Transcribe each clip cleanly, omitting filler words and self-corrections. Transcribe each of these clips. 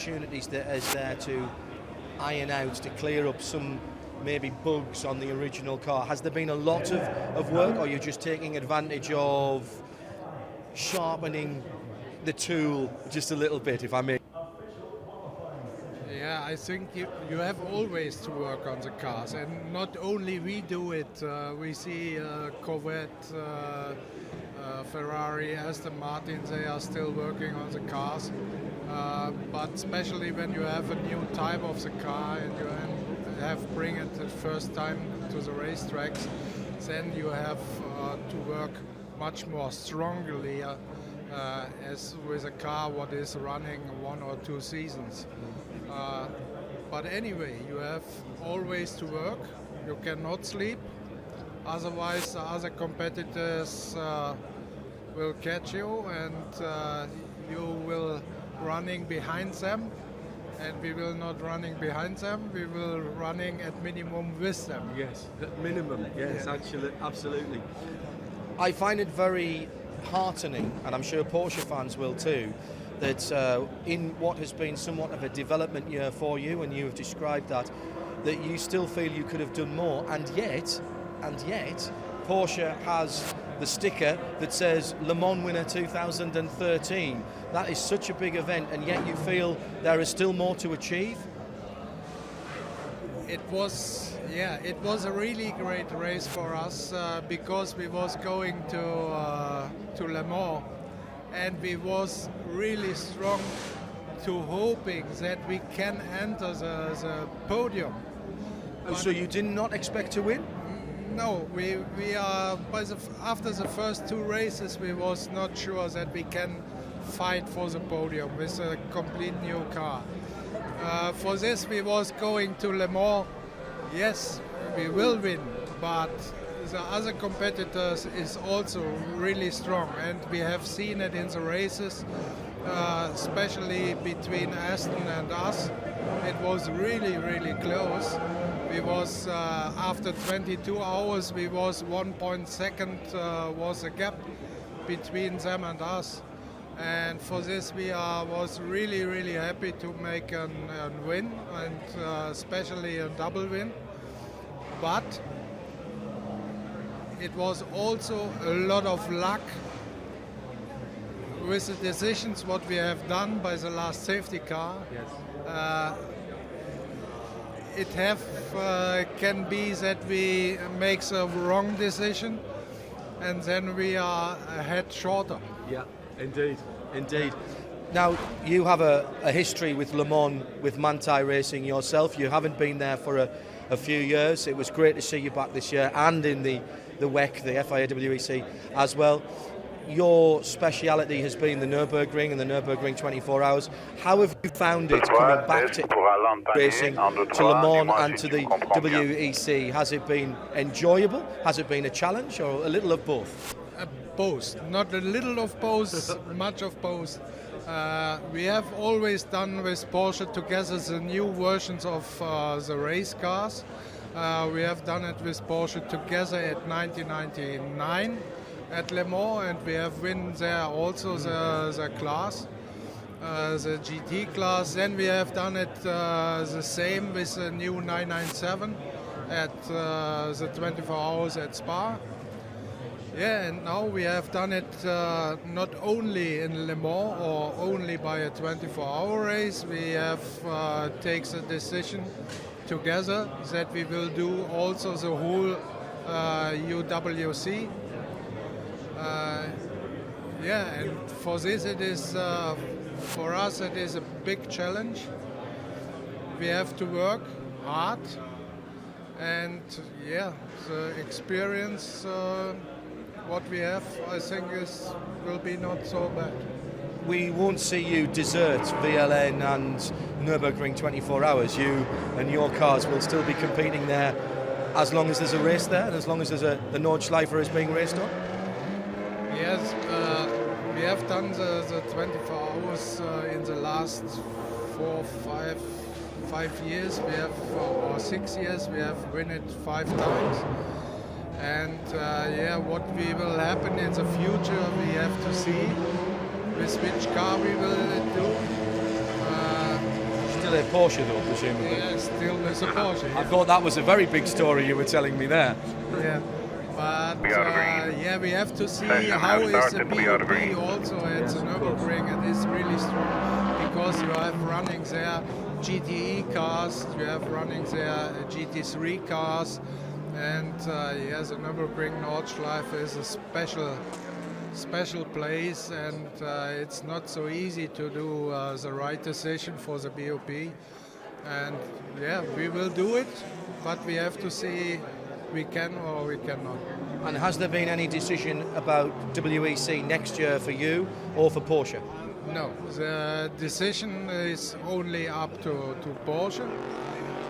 opportunities that is there to iron out, to clear up some maybe bugs on the original car? Has there been a lot of work, or are you just taking advantage of sharpening the tool just a little bit, if I may? Yeah, I think you have always to work on the cars, and not only we do it. We see Corvette, Ferrari, Aston Martin, they are still working on the cars. But especially when you have a new type of the car and you have bring it the first time to the racetracks, then you have to work much more strongly as with a car what is running 1 or 2 seasons. But anyway, you have always to work. You cannot sleep, otherwise the other competitors will catch you, and you will running behind them, and we will not running behind them, we will running at minimum with them. Yes, at minimum, yes, yeah. Actually, absolutely. I find it very heartening, and I'm sure Porsche fans will too, that in what has been somewhat of a development year for you, and you have described that you still feel you could have done more, and yet, Porsche has the sticker that says Le Mans winner 2013. That is such a big event, and yet you feel there is still more to achieve? It was a really great race for us because we was going to Le Mans, and we was really strong to hoping that we can enter the podium. So you did not expect to win? No, we are after the first 2 races we was not sure that we can fight for the podium with a complete new car. For this we was going to Le Mans. Yes, we will win, but the other competitors is also really strong, and we have seen it in the races, especially between Aston and us. It was really, really close. We was after 22 hours, we was 1.2 was a gap between them and us. And for this, we was really, really happy to make a win, and especially a double win. But it was also a lot of luck with the decisions what we have done by the last safety car. Yes. It can be that we makes a wrong decision, and then we are ahead shorter. Yeah, indeed. Now, you have a history with Le Mans, with Manti Racing yourself. You haven't been there for a few years. It was great to see you back this year, and in the WEC, the FIAWEC as well. Your speciality has been the Nürburgring and the Nürburgring 24 hours. How have you found it coming back to racing, to Le Mans and to the WEC? Has it been enjoyable? Has it been a challenge, or a little of both? Both, not a little of both, much of both. We have always done with Porsche together the new versions of the race cars. We have done it with Porsche together at 1999 at Le Mans, and we have won there also the class, the GT class. Then we have done it the same with the new 997 at the 24 hours at Spa. Yeah, and now we have done it not only in Le Mans or only by a 24-hour race. We have taken the decision together that we will do also the whole UWC. And for this it is, for us it is a big challenge. We have to work hard, and the experience what we have, I think, will be not so bad. We won't see you desert VLN and Nürburgring 24 hours. You and your cars will still be competing there as long as there's a race there, and as long as there's the Nordschleifer is being raced on? Yes, we have done the 24 hours in the last 5 years. We have, or 6 years, we have won it 5 times. And what will happen in the future, we have to see with which car we will do. Still a Porsche though, presumably. Yeah, still there's a Porsche. I thought that was a very big story you were telling me there. Yeah, but yeah, we have to see how is the BOP also at the Nürburgring. It is really strong because you have running there GTE cars, you have running there GT3 cars, and yeah, the Nürburgring Nordschleife is a special place, and it's not so easy to do the right decision for the BOP. And yeah, we will do it, but we have to see we can or we cannot. And has there been any decision about WEC next year for you or for Porsche? No, the decision is only up to Porsche,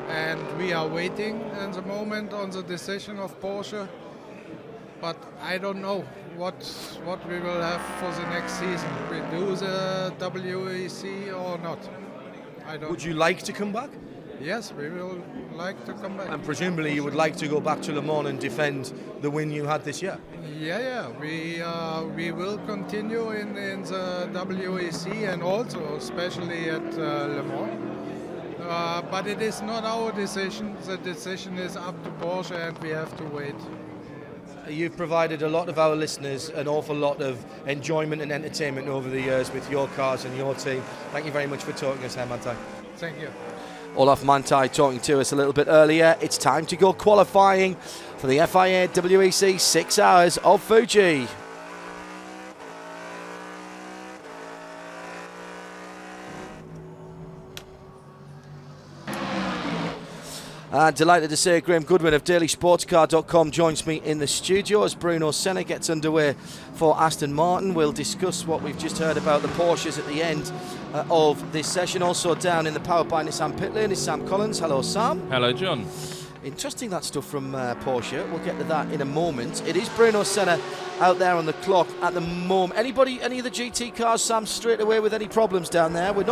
and we are waiting at the moment on the decision of Porsche, but I don't know what we will have for the next season. We do the WEC or not. I don't. Would you like to come back? Yes, we will like to come back. And presumably you would like to go back to Le Mans and defend the win you had this year? Yeah, we will continue in the WEC and also especially at Le Mans. But it is not our decision. The decision is up to Porsche, and we have to wait. You've provided a lot of our listeners an awful lot of enjoyment and entertainment over the years with your cars and your team. Thank you very much for talking to us here, Manti. Thank you. Olaf Manti talking to us a little bit earlier. It's time to go qualifying for the FIA WEC 6 hours of Fuji. Delighted to say Graham Goodwin of dailysportscar.com joins me in the studio as Bruno Senna gets underway for Aston Martin. We'll discuss what we've just heard about the Porsches at the end of this session. Also down in the Powered by Nissan pit lane is Sam Collins. Hello, Sam. Hello, John. Interesting, that stuff from Porsche. We'll get to that in a moment. It is Bruno Senna out there on the clock at the moment. Any of the GT cars, Sam, straight away with any problems down there? We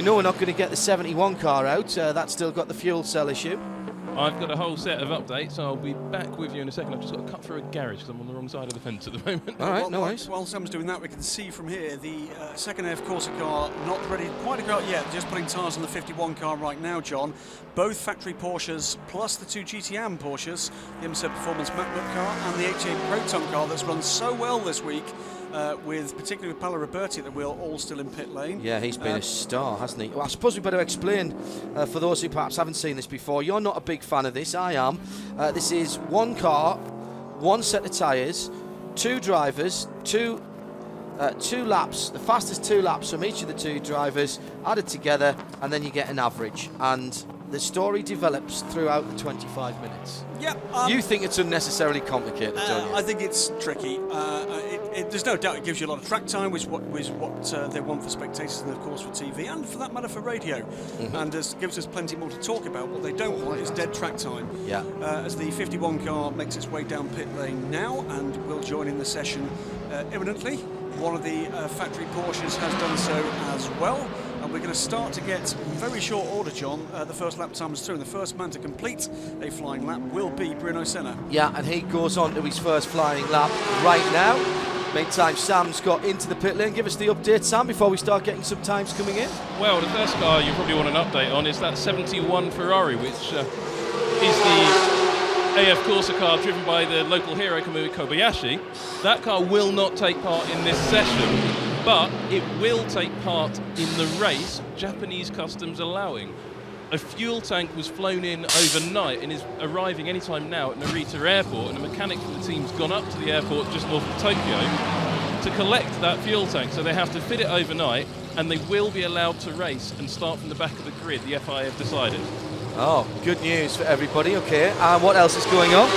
know we're not going to get the 71 car out. That's still got the fuel cell issue. I've got a whole set of updates. I'll be back with you in a second. I've just got to cut through a garage because I'm on the wrong side of the fence at the moment. All right, no worries. While Sam's doing that, we can see from here the second AF Corsa car not ready quite to go out yet. Just putting tyres on the 51 car right now, John. Both factory Porsches plus the two GTM Porsches, the M7 Performance MacBook car and the H8 Proton car that's run so well this week. Particularly with Paolo Roberti, that we're all still in pit lane. Yeah, he's been a star, hasn't he? Well, I suppose we better explain for those who perhaps haven't seen this before. You're not a big fan of this, I am. This is one car, one set of tyres, two drivers, two laps, the fastest 2 laps from each of the two drivers added together, and then you get an average. And the story develops throughout the 25 minutes. Yeah, you think it's unnecessarily complicated, don't you? I think it's tricky. There's no doubt it gives you a lot of track time, which is what they want for spectators and, of course, for TV, and for that matter, for radio. And gives us plenty more to talk about. What they don't want is dead track time. Yeah. As the 51 car makes its way down pit lane now and will join in the session imminently. One of the factory Porsches has done so as well. And we're going to start to get, in very short order, John, the first lap time is through. And the first man to complete a flying lap will be Bruno Senna. Yeah, and he goes on to his first flying lap right now. Meantime, Sam's got into the pit lane. Give us the update, Sam, before we start getting some times coming in. Well, the first car you probably want an update on is that 71 Ferrari, which is the AF Corsa car driven by the local hero Kamui Kobayashi. That car will not take part in this session, but it will take part in the race, Japanese customs allowing. A fuel tank was flown in overnight and is arriving anytime now at Narita Airport, and a mechanic from the team's gone up to the airport just north of Tokyo to collect that fuel tank. So they have to fit it overnight, and they will be allowed to race and start from the back of the grid, the FIA have decided. Oh, good news for everybody. Okay, and what else is going on?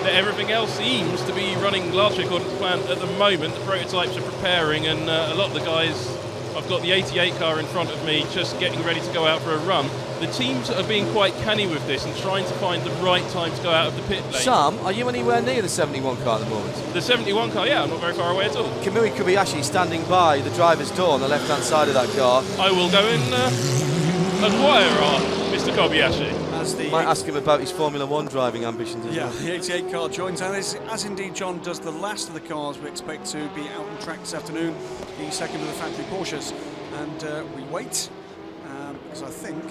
Everything else seems to be running largely according to plan at the moment. The prototypes are preparing, and a lot of the guys, I've got the 88 car in front of me just getting ready to go out for a run. The teams are being quite canny with this and trying to find the right time to go out of the pit lane. Sam, are you anywhere near the 71 car at the moment? The 71 car, yeah, I'm not very far away at all. Kamui Kobayashi standing by the driver's door on the left-hand side of that car. I will go and acquire Mr. Kobayashi. Might ask him about his Formula 1 driving ambitions as well. The 88 car joins, and as indeed John does the last of the cars we expect to be out on track this afternoon, the second of the factory Porsches. and we wait, because I think...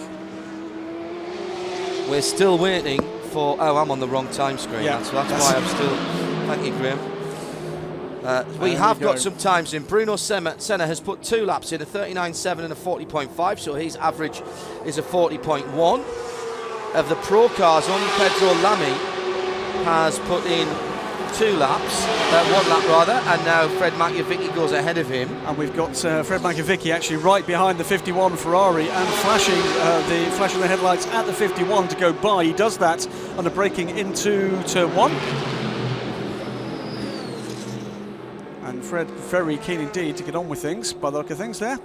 We're still waiting for... Oh, I'm on the wrong time screen. Yeah, that's why I'm still... Thank you, Graham. We have got some times in. Bruno Senna has put 2 laps in, a 39.7 and a 40.5, so his average is a 40.1. Of the pro cars, only Pedro Lamy has put in 1 lap rather, and now Fred Machiavicki goes ahead of him. And we've got Fred Machiavicki actually right behind the 51 Ferrari and flashing the headlights at the 51 to go by. He does that under braking into turn 1. And Fred very keen indeed to get on with things by the look of things there.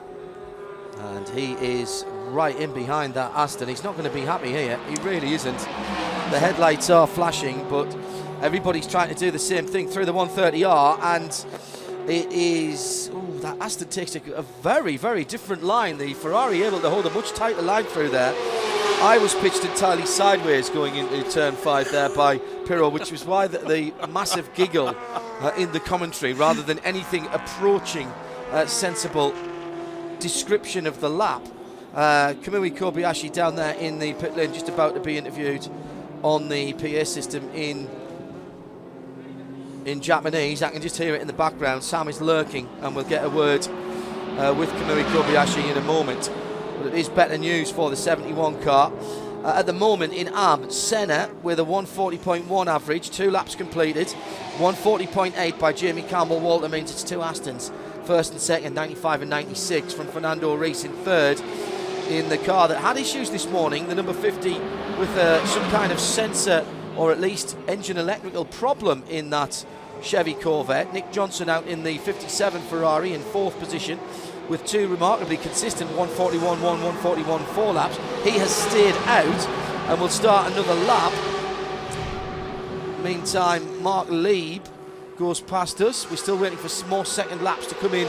And he is right in behind that Aston. He's not going to be happy here. He really isn't. The headlights are flashing, but everybody's trying to do the same thing through the 130R, and it is... Ooh, that Aston takes a very, very different line. The Ferrari able to hold a much tighter line through there. I was pitched entirely sideways going into turn 5 there by Pirro, which was why the massive giggle in the commentary, rather than anything approaching sensible description of the lap. Kamui Kobayashi down there in the pit lane, just about to be interviewed on the PA system in Japanese. I can just hear it in the background. Sam is lurking, and we'll get a word with Kamui Kobayashi in a moment. But it is better news for the 71 car. At the moment in AB, Senna with a 140.1 average, 2 laps completed. 140.8 by Jamie Campbell-Walter means it's 2 Astons. First and second, 95 and 96 from Fernando Reis in third in the car that had issues this morning, the number 50, with some kind of sensor or at least engine electrical problem in that Chevy Corvette. Nick Johnson out in the 57 Ferrari in 4th position with 2 remarkably consistent 141.1, 141.4 laps. He has stayed out and will start another lap. Meantime, Mark Lieb goes past us. We're still waiting for more second laps to come in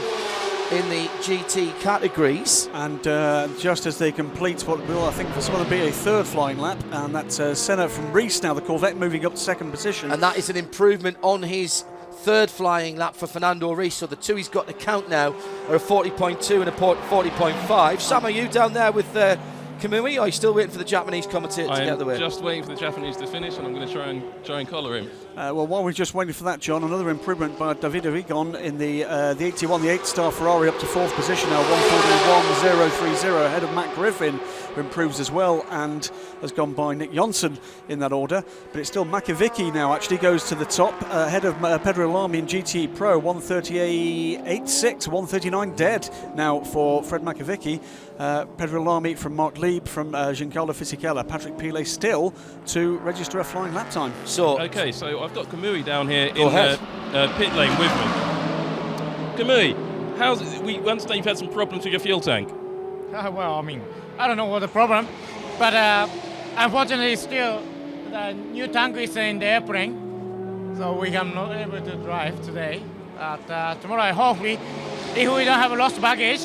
the GT categories. And just as they complete what will, I think, for some of them be a 3rd flying lap, and that's Senna from Reis now, the Corvette moving up to 2nd position. And that is an improvement on his 3rd flying lap for Fernando Reis. So the 2 he's got to count now are a 40.2 and a 40.5. Sam, are you down there with Kamui, or are you still waiting for the Japanese commentator to get out of the way? I'm just waiting for the Japanese to finish, and I'm going to try and collar him. Well, while we're just waiting for that, John, another improvement by Davide Rigon in the 81, the 8-star Ferrari, up to 4th position now, 141.030, ahead of Matt Griffin, who improves as well and has gone by Nick Johnson in that order. But it's still Machiavicki now actually goes to the top, ahead of Pedro Lamy in GT Pro, 138.86, 139 dead now for Fred Machiavicki. Pedro Lamy from Mark Lieb from Giancarlo Fisichella. Patrick Pilet still to register a flying lap time. Okay, so I've got Kamui down here in pit lane with me. Kamui, we understand you've had some problems with your fuel tank. Well, I mean, I don't know what the problem, but unfortunately still the new tank is in the airplane, so we are not able to drive today. Tomorrow, hopefully, if we don't have lost baggage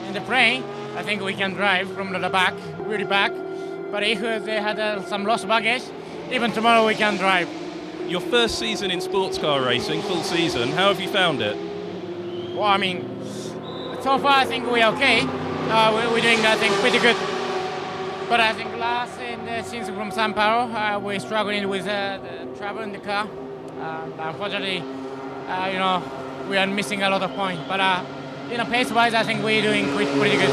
in the plane, I think we can drive from the back, really back. But if they had some lost baggage, even tomorrow we can drive. Your first season in sports car racing, full season, how have you found it? Well, I mean, so far I think we're okay. We're doing, I think, pretty good. But I think last in the season from Sao Paulo, we're struggling with the travel in the car. Unfortunately, we are missing a lot of points. But pace-wise, I think we're doing pretty good.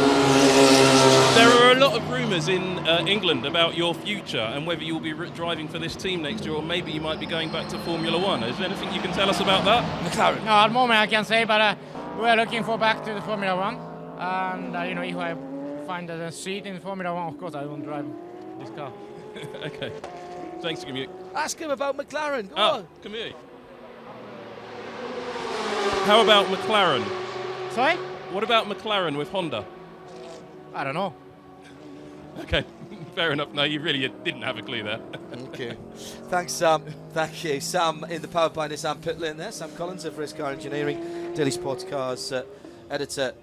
There are a lot of rumours in England about your future and whether you'll be driving for this team next year, or maybe you might be going back to Formula One. Is there anything you can tell us about that? McLaren. No, at the moment I can't say, but we're looking for back to the Formula One. And if I find a seat in Formula One, of course I won't drive this car. Okay. Thanks, Kamui. Ask him about McLaren. Go on. Kamui. How about McLaren? Sorry? What about McLaren with Honda? I don't know. Okay, fair enough. No, you really didn't have a clue there. Okay. Thanks, Sam. Thank you. Sam in the Powered by Nissan pit lane there. Sam Collins of Race Car Engineering, Daily Sports Cars editor,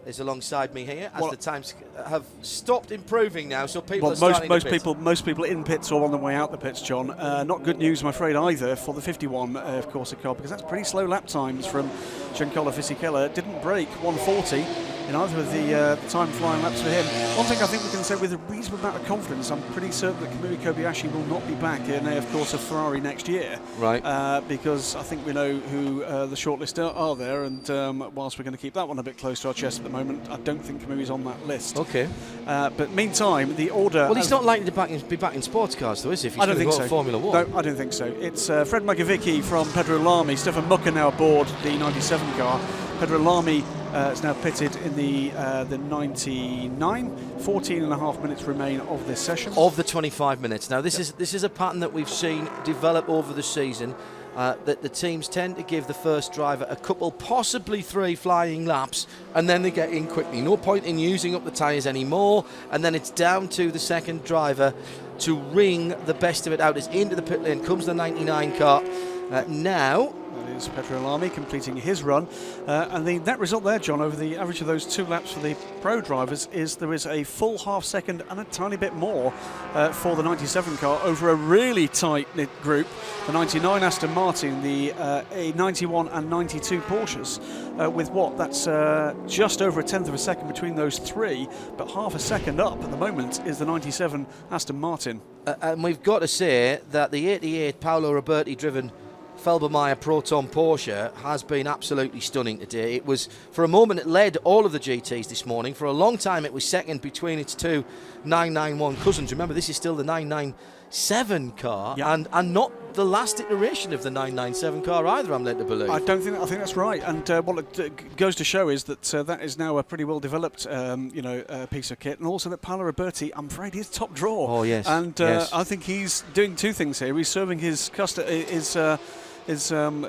is alongside me here as the times have stopped improving now, so people are starting to pit. Most people in pits or on the way out the pits, John. Not good news, I'm afraid, either for the 51 Corsa car, because that's pretty slow lap times from Giancarlo Fisichella. Didn't break 140 in either of the time flying laps for him. One thing I think we can say with a reasonable amount of confidence, I'm pretty certain that Kamui Kobayashi will not be back in AF Corsa Ferrari next year. Right. Because I think we know who the shortlist are there, and whilst we're going to keep that one a bit close to our chest at the moment, I don't think Kamui's on that list. Okay. But meantime, the order... Well, he's not likely to be back in sports cars, though, is he? If he's I don't think so. Formula 1. No, I don't think so. It's Fred Magavicki from Pedro Lamy. Stefan Mucker now aboard the 97 car. Pedro Lamy is now pitted in the 99. 14 and a half minutes remain of this session. Of the 25 minutes. Now, this is a pattern that we've seen develop over the season. That the teams tend to give the first driver a couple, possibly 3 flying laps, and then they get in quickly. No point in using up the tyres anymore, and then it's down to the second driver to wring the best of it out. As into the pit lane comes the 99 car. Now... That is Pedro Lamy completing his run. And the net result there, John, over the average of those 2 laps for the pro drivers is there is a full half second and a tiny bit more for the 97 car over a really tight-knit group. The 99 Aston Martin, the 91 and 92 Porsches, with what? That's just over a tenth of a second between those 3, but half a second up at the moment is the 97 Aston Martin. And we've got to say that the 88 Paolo Roberti driven Felbermeyer Proton Porsche has been absolutely stunning today. It was, for a moment, it led all of the GTs this morning. For a long time, it was second between its 2 991 cousins. Remember, this is still the 997 car, yep. and not the last iteration of the 997 car either, I'm led to believe. I think that's right. And what it goes to show is that that is now a pretty well developed piece of kit, and also that Paolo Roberti, I'm afraid, is top draw. Oh yes. And yes. I think he's doing 2 things here. He's serving his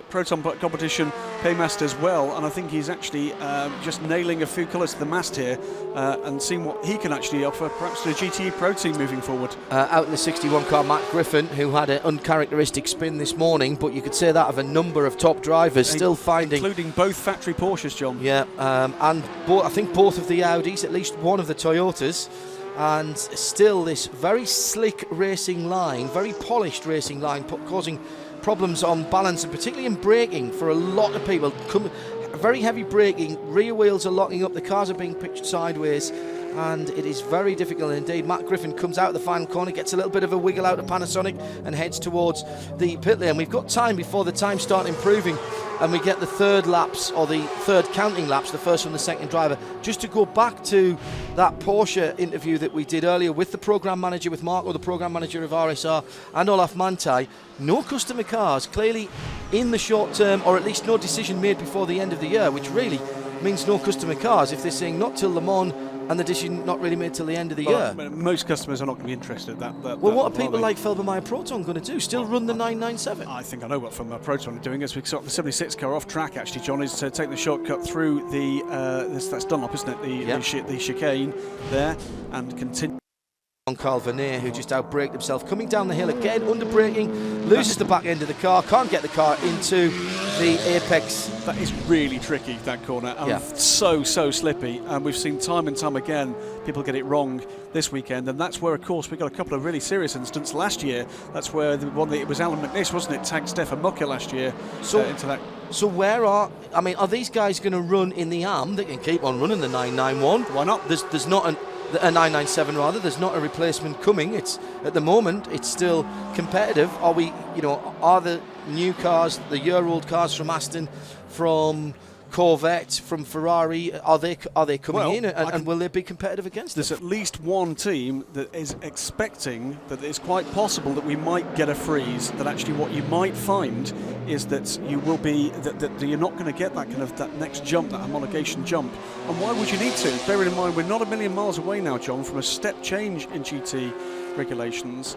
Proton competition paymasters well, and I think he's actually just nailing a few colours to the mast here and seeing what he can actually offer perhaps to the GTE Pro team moving forward. Out in the 61 car, Matt Griffin, who had an uncharacteristic spin this morning, but you could say that of a number of top drivers, still finding... Including both factory Porsches, John. Yeah, and I think both of the Audis, at least one of the Toyotas, and still this very slick racing line, very polished racing line, causing problems on balance and particularly in braking for a lot of people. Very heavy braking, rear wheels are locking up, the cars are being pitched sideways, and it is very difficult indeed. Matt Griffin comes out of the final corner, gets a little bit of a wiggle out of Panasonic and heads towards the pit lane. We've got time before the times start improving and we get the third laps, or the third counting laps, the first from the second driver. Just to go back to that Porsche interview that we did earlier with the programme manager, with Marco, the programme manager of RSR, and Olaf Manti, no customer cars, clearly in the short term, or at least no decision made before the end of the year, which really means no customer cars if they're saying not till Le Mans and the decision not really made till the end of the year. Most customers are not going to be interested. What are people like Felbermeyer Proton going to do? Still run the 997? I think I know what Felbermeyer Proton are doing. As we got the 76 car off track, actually, John, is to take the shortcut through the that's Dunlop, isn't it? The chicane there, and continue. On Carl Vernier, who just outbraked himself, coming down the hill again, under braking, loses the back end of the car, can't get the car into the apex. That is really tricky, that corner, and so slippy, and we've seen time and time again people get it wrong this weekend, and that's where, of course, we got a couple of really serious incidents last year. That's where the one that it was Alan McNish, wasn't it, tagged Stefan Mucker last year into that. So are these guys going to run in the AM? They can keep on running the 991. Why not? There's not a 997 rather. There's not a replacement coming. It's at the moment it's still competitive. Are the new cars, the year-old cars from Aston, from Corvette, from Ferrari, are they coming in and will they be competitive against them? There's at least one team that is expecting that it's quite possible that we might get a freeze, that actually what you might find is that you will be that you're not going to get that kind of that next jump, that homologation jump. And why would you need to? Bearing in mind we're not a million miles away now, John, from a step change in GT regulations.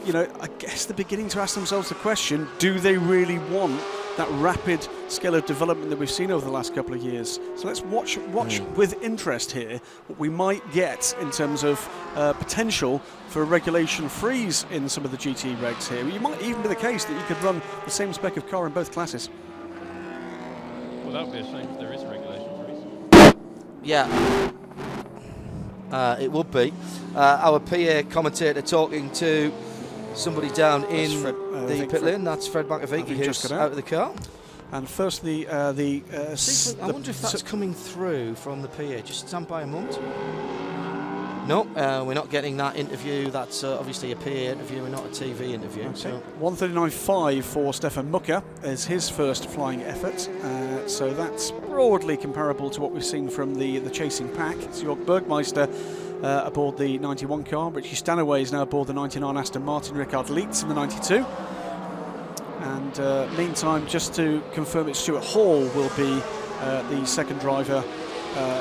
I guess they're beginning to ask themselves the question, do they really want that rapid scale of development that we've seen over the last couple of years? So let's watch with interest here what we might get in terms of potential for a regulation freeze in some of the GT regs here. It might even be the case that you could run the same spec of car in both classes. Well, that would be a shame if there is a regulation freeze. Yeah. It would be. Our PA commentator talking to somebody down in the pit lane. That's Fred Magavicki, who's out of the car. And firstly, I wonder if that's coming through from the PA. Just stand by a moment. No, we're not getting that interview. That's obviously a PA interview and not a TV interview. Okay. So 1:39.5 for Stefan Mucker is his first flying effort. So that's broadly comparable to what we've seen from the chasing pack. It's Jörg Bergmeister aboard the 91 car. Richie Stanaway is now aboard the 99 Aston Martin. Richard Lietz in the 92. And meantime, just to confirm it, Stuart Hall will be the second driver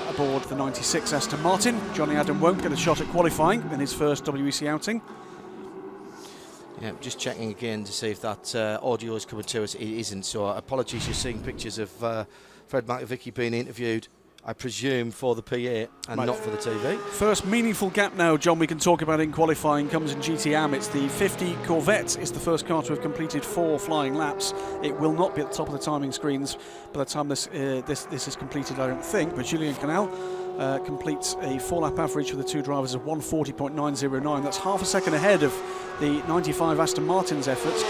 aboard the 96 Aston Martin. Johnny Adam won't get a shot at qualifying in his first WEC outing. yeah, just checking again to see if that audio is coming to us. It isn't, so apologies. You're seeing pictures of Fred McAvicky being interviewed, I presume, for the PA and not for the TV. First meaningful gap now, John, we can talk about in qualifying comes in GTM. It's the 50 Corvette. It's the first car to have completed 4 flying laps. It will not be at the top of the timing screens by the time this is completed, I don't think. But Julien Canal completes a 4-lap average for the 2 drivers of 1:40.909. That's half a second ahead of the 95 Aston Martin's efforts.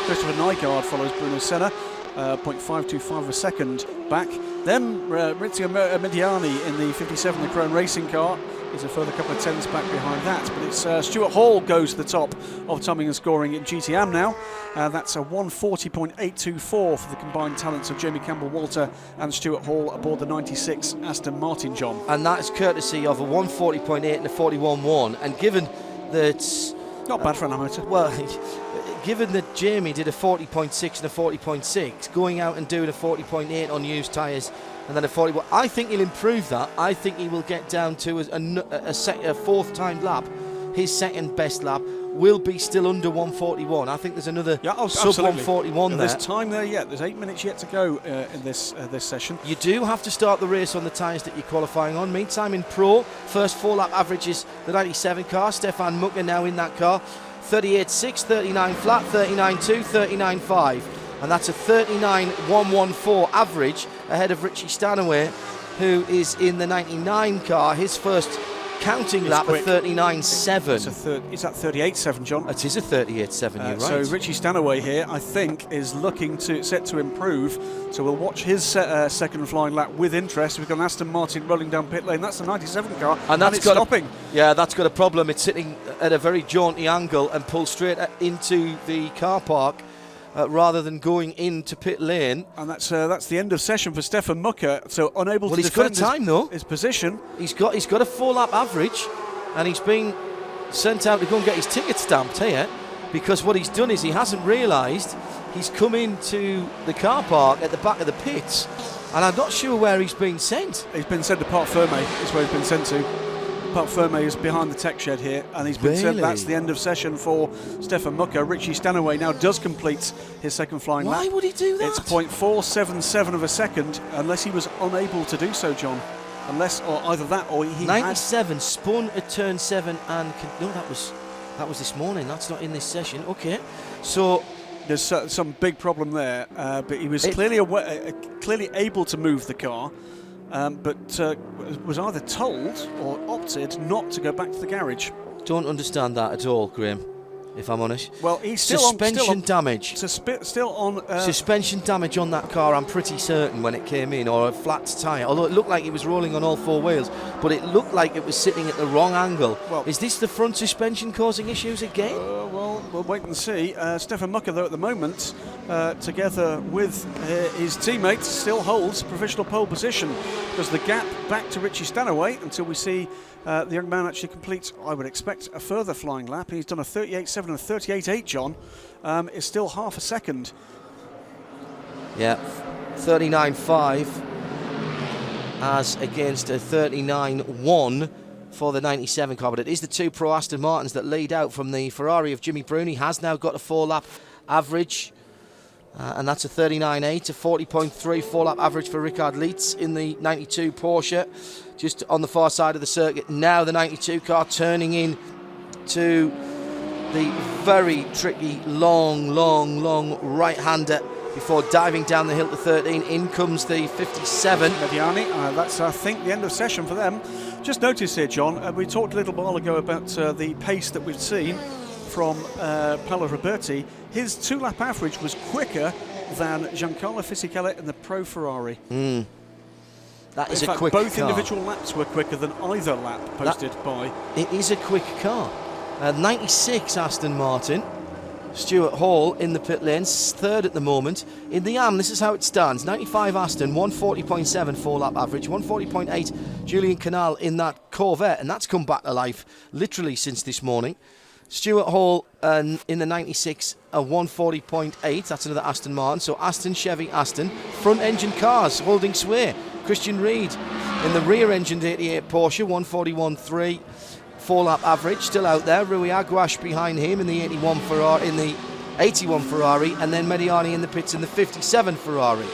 Christopher Nygaard follows Bruno Senna. 0.525 of a second back. Then Maurizio Mediani in the 57, the Krone Racing car, is a further couple of tenths back behind that. But it's Stuart Hall goes to the top of timing and scoring in GTM now. That's a 1:40.824 for the combined talents of Jamie Campbell-Walter and Stuart Hall aboard the 96 Aston Martin, John. And that is courtesy of a 1:40.8 and a 41.1. And given that... Not bad for an amateur. Well, given that Jamie did a 40.6 and a 40.6, going out and doing a 40.8 on used tyres and then a 41, I think he'll improve that. I think he will get down to a fourth timed lap. His second best lap will be still under 1:41. I think there's another sub 1:41 there. There's time there yet. There's 8 minutes yet to go in this session. You do have to start the race on the tyres that you're qualifying on. Meantime, in Pro, first 4-lap average is the 97 car. Stefan Mucker now in that car. 38.6, 39 flat, 39.2, 39.5. And that's a 39.114 average ahead of Richie Stanaway, who is in the 99 car. His first counting lap of 39.7. Is that 38.7, John? It is a 38.7, you're right. So Richie Stanaway here, I think, is looking set to improve. So we'll watch his second flying lap with interest. We've got an Aston Martin rolling down pit lane. That's the 97 car, and it's stopping. Yeah, that's got a problem. It's sitting at a very jaunty angle and pulls straight into the car park. Rather than going into pit lane. And that's the end of session for Stefan Mucker, so unable to defend his position. He's got a 4-lap average, and he's been sent out to go and get his ticket stamped here, because what he's done is he hasn't realised he's come into the car park at the back of the pits, and I'm not sure where he's been sent. He's been sent to Parc Fermé, is where he's been sent to. Parc Fermé is behind the tech shed here, and he's been sent. That's the end of session for Stefan Mucker. Richie Stanaway now does complete his second flying lap. Why would he do that? It's 0.477 of a second, unless he was unable to do so, John. Or either that, or he 97 spun at turn 7, and no, that was this morning. That's not in this session. Okay, so there's some big problem there, but he was clearly able to move the car. But was either told or opted not to go back to the garage. Don't understand that at all, Graham, if I'm honest. Well, he's suspension damage. Still on suspension damage on that car, I'm pretty certain, when it came in, or a flat tyre. Although it looked like it was rolling on all 4 wheels, but it looked like it was sitting at the wrong angle. Well, is this the front suspension causing issues again? Well, we'll wait and see. Stefan Mucker, though, at the moment, together with his teammates, still holds provisional pole position, because the gap back to Richie Stanaway, until we see the young man actually complete, I would expect, a further flying lap. He's done a 38.7 and a 38.8, John. Is still half a second. Yeah, 39.5 as against a 39.1 for the 97 car. But it is the 2 Pro Aston Martins that lead out from the Ferrari of Jimmy Bruni. Has now got a 4-lap average. And that's a 39.8, a 40.3 4-lap average for Richard Lietz in the 92 Porsche, just on the far side of the circuit. Now the 92 car turning in to the very tricky, long right-hander before diving down the hill to 13. In comes the 57. Mediani, that's, I think, the end of session for them. Just notice here, John, we talked a little while ago about the pace that we've seen from Paolo Roberti. His 2-lap average was quicker than Giancarlo Fisichella in the Pro Ferrari. That is In a fact, quick both car. individual laps were quicker than either lap posted by. It is a quick car. 96 Aston Martin. Stuart Hall in the pit lanes, third at the moment. In the AM, this is how it stands. 95 Aston, 140.7 four-lap average, 140.8 Julian Canal in that Corvette, and that's come back to life literally since this morning. Stuart Hall in the 96, a 140.8. That's another Aston Martin. So Aston, Chevy, Aston. Front-engine cars holding sway. Christian Reed in the rear-engined 88 Porsche, 141.3. Four-lap average, still out there. Rui Aguas behind him in the 81 Ferrari, and then Mediani in the pits in the 57 Ferrari.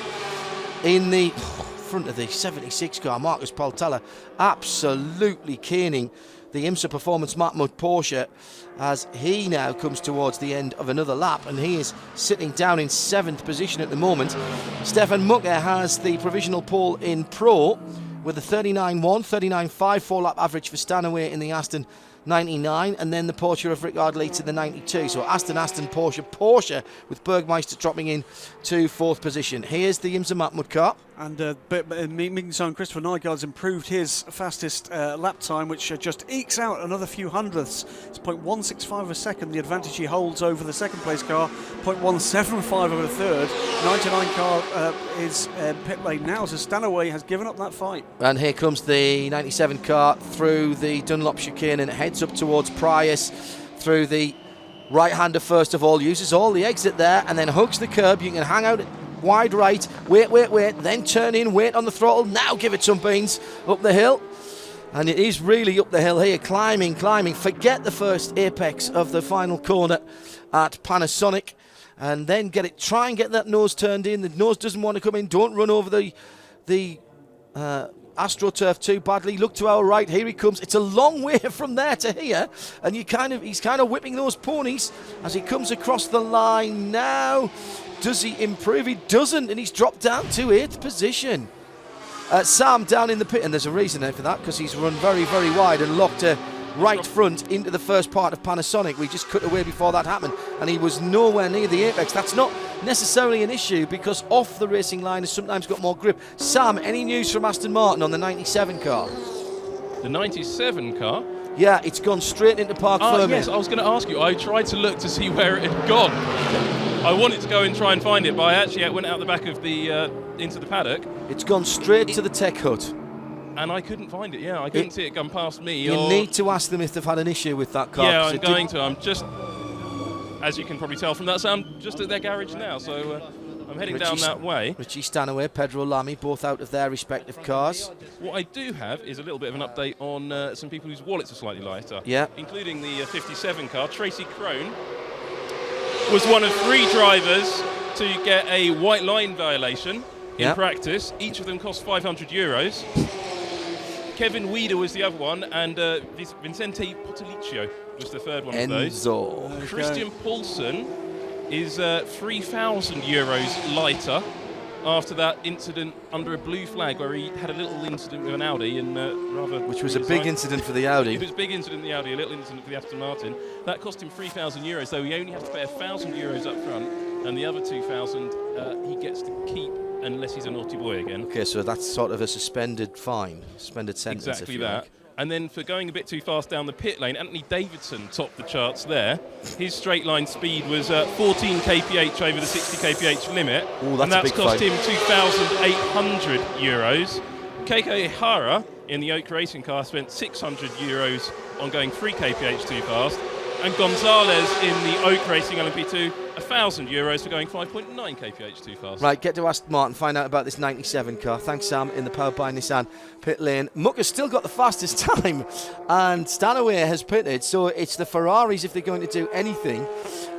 In the front of the 76 car, Marcus Paltella absolutely caning the IMSA Performance Matmut Porsche as he now comes towards the end of another lap, and he is sitting down in 7th position at the moment. Stefan Mucker has the provisional pole in Pro with a 39.1, 39.5 four-lap average for Stanaway in the Aston 99, and then the Porsche of Rickard Leitz in the 92. So Aston, Porsche with Bergmeister dropping in to 4th position. Here's the IMSA Matmut car. And Mingson Christopher Nygaard's improved his fastest lap time, which just ekes out another few hundredths. It's 0.165 of a second, the advantage he holds over the second place car, 0.175 over the third. 99 car is pit lane now, so Stanaway has given up that fight. And here comes the 97 car through the Dunlop chicane and heads up towards Prius through the right-hander first of all, uses all the exit there and then hugs the curb. You can hang out wide right, wait, then turn in, wait on the throttle, now give it some beans up the hill. And it is really up the hill here, climbing. Forget the first apex of the final corner at Panasonic, and then try and get that nose turned in. The nose doesn't want to come in. Don't run over the AstroTurf too badly. Look to our right, here he comes. It's a long way from there to here, and he's kind of whipping those ponies as he comes across the line now. Does he improve? He doesn't, and he's dropped down to 8th position. Sam down in the pit, and there's a reason there for that, because he's run very, very wide and locked a right front into the first part of Panasonic. We just cut away before that happened, and he was nowhere near the apex. That's not necessarily an issue, because off the racing line has sometimes got more grip. Sam, any news from Aston Martin on the 97 car? The 97 car? Yeah, it's gone straight into Park Fermin. Yes, I was going to ask you. I tried to look to see where it had gone. I wanted to go and try and find it, but I actually went out the back of the into the paddock. It's gone straight to the tech hut. And I couldn't find it, I couldn't see it come past me. You need to ask them if they've had an issue with that car. Yeah, I'm going to. I'm just, as you can probably tell from that sound, just at their garage now, so I'm heading down that way. Richie Stanaway, Pedro Lamy, both out of their respective cars. What I do have is a little bit of an update on some people whose wallets are slightly lighter. Yeah. Including the 57 car. Tracy Crone was one of 3 drivers to get a white line violation in practice. Each of them cost €500. Kevin Weider was the other one, and Vincente Potoliccio was the third one of those. Christian Paulsen is €3,000 lighter after that incident under a blue flag where he had a little incident with an Audi and which was a big incident for the Audi. It was a big incident in the Audi, a little incident for the Aston Martin. That cost him €3,000, though he only has to pay €1,000 up front, and the other 2,000 he gets to keep unless he's a naughty boy again. Okay, so that's sort of a suspended fine, suspended sentence. Exactly if you that. like. And then for going a bit too fast down the pit lane, Anthony Davidson topped the charts there. His straight line speed was 14 kph over the 60 kph limit. Ooh, and that's cost fight. him €2,800. Keiko Ihara in the Oak Racing car spent €600 on going 3 kph too fast. And Gonzalez in the Oak Racing LMP2, €1,000 for going 5.9 kph too fast. Right, get to Aston Martin, find out about this 97 car. Thanks, Sam, in the powered by Nissan pit lane. Mucker's still got the fastest time, and Stanaway has pitted, so it's the Ferraris, if they're going to do anything.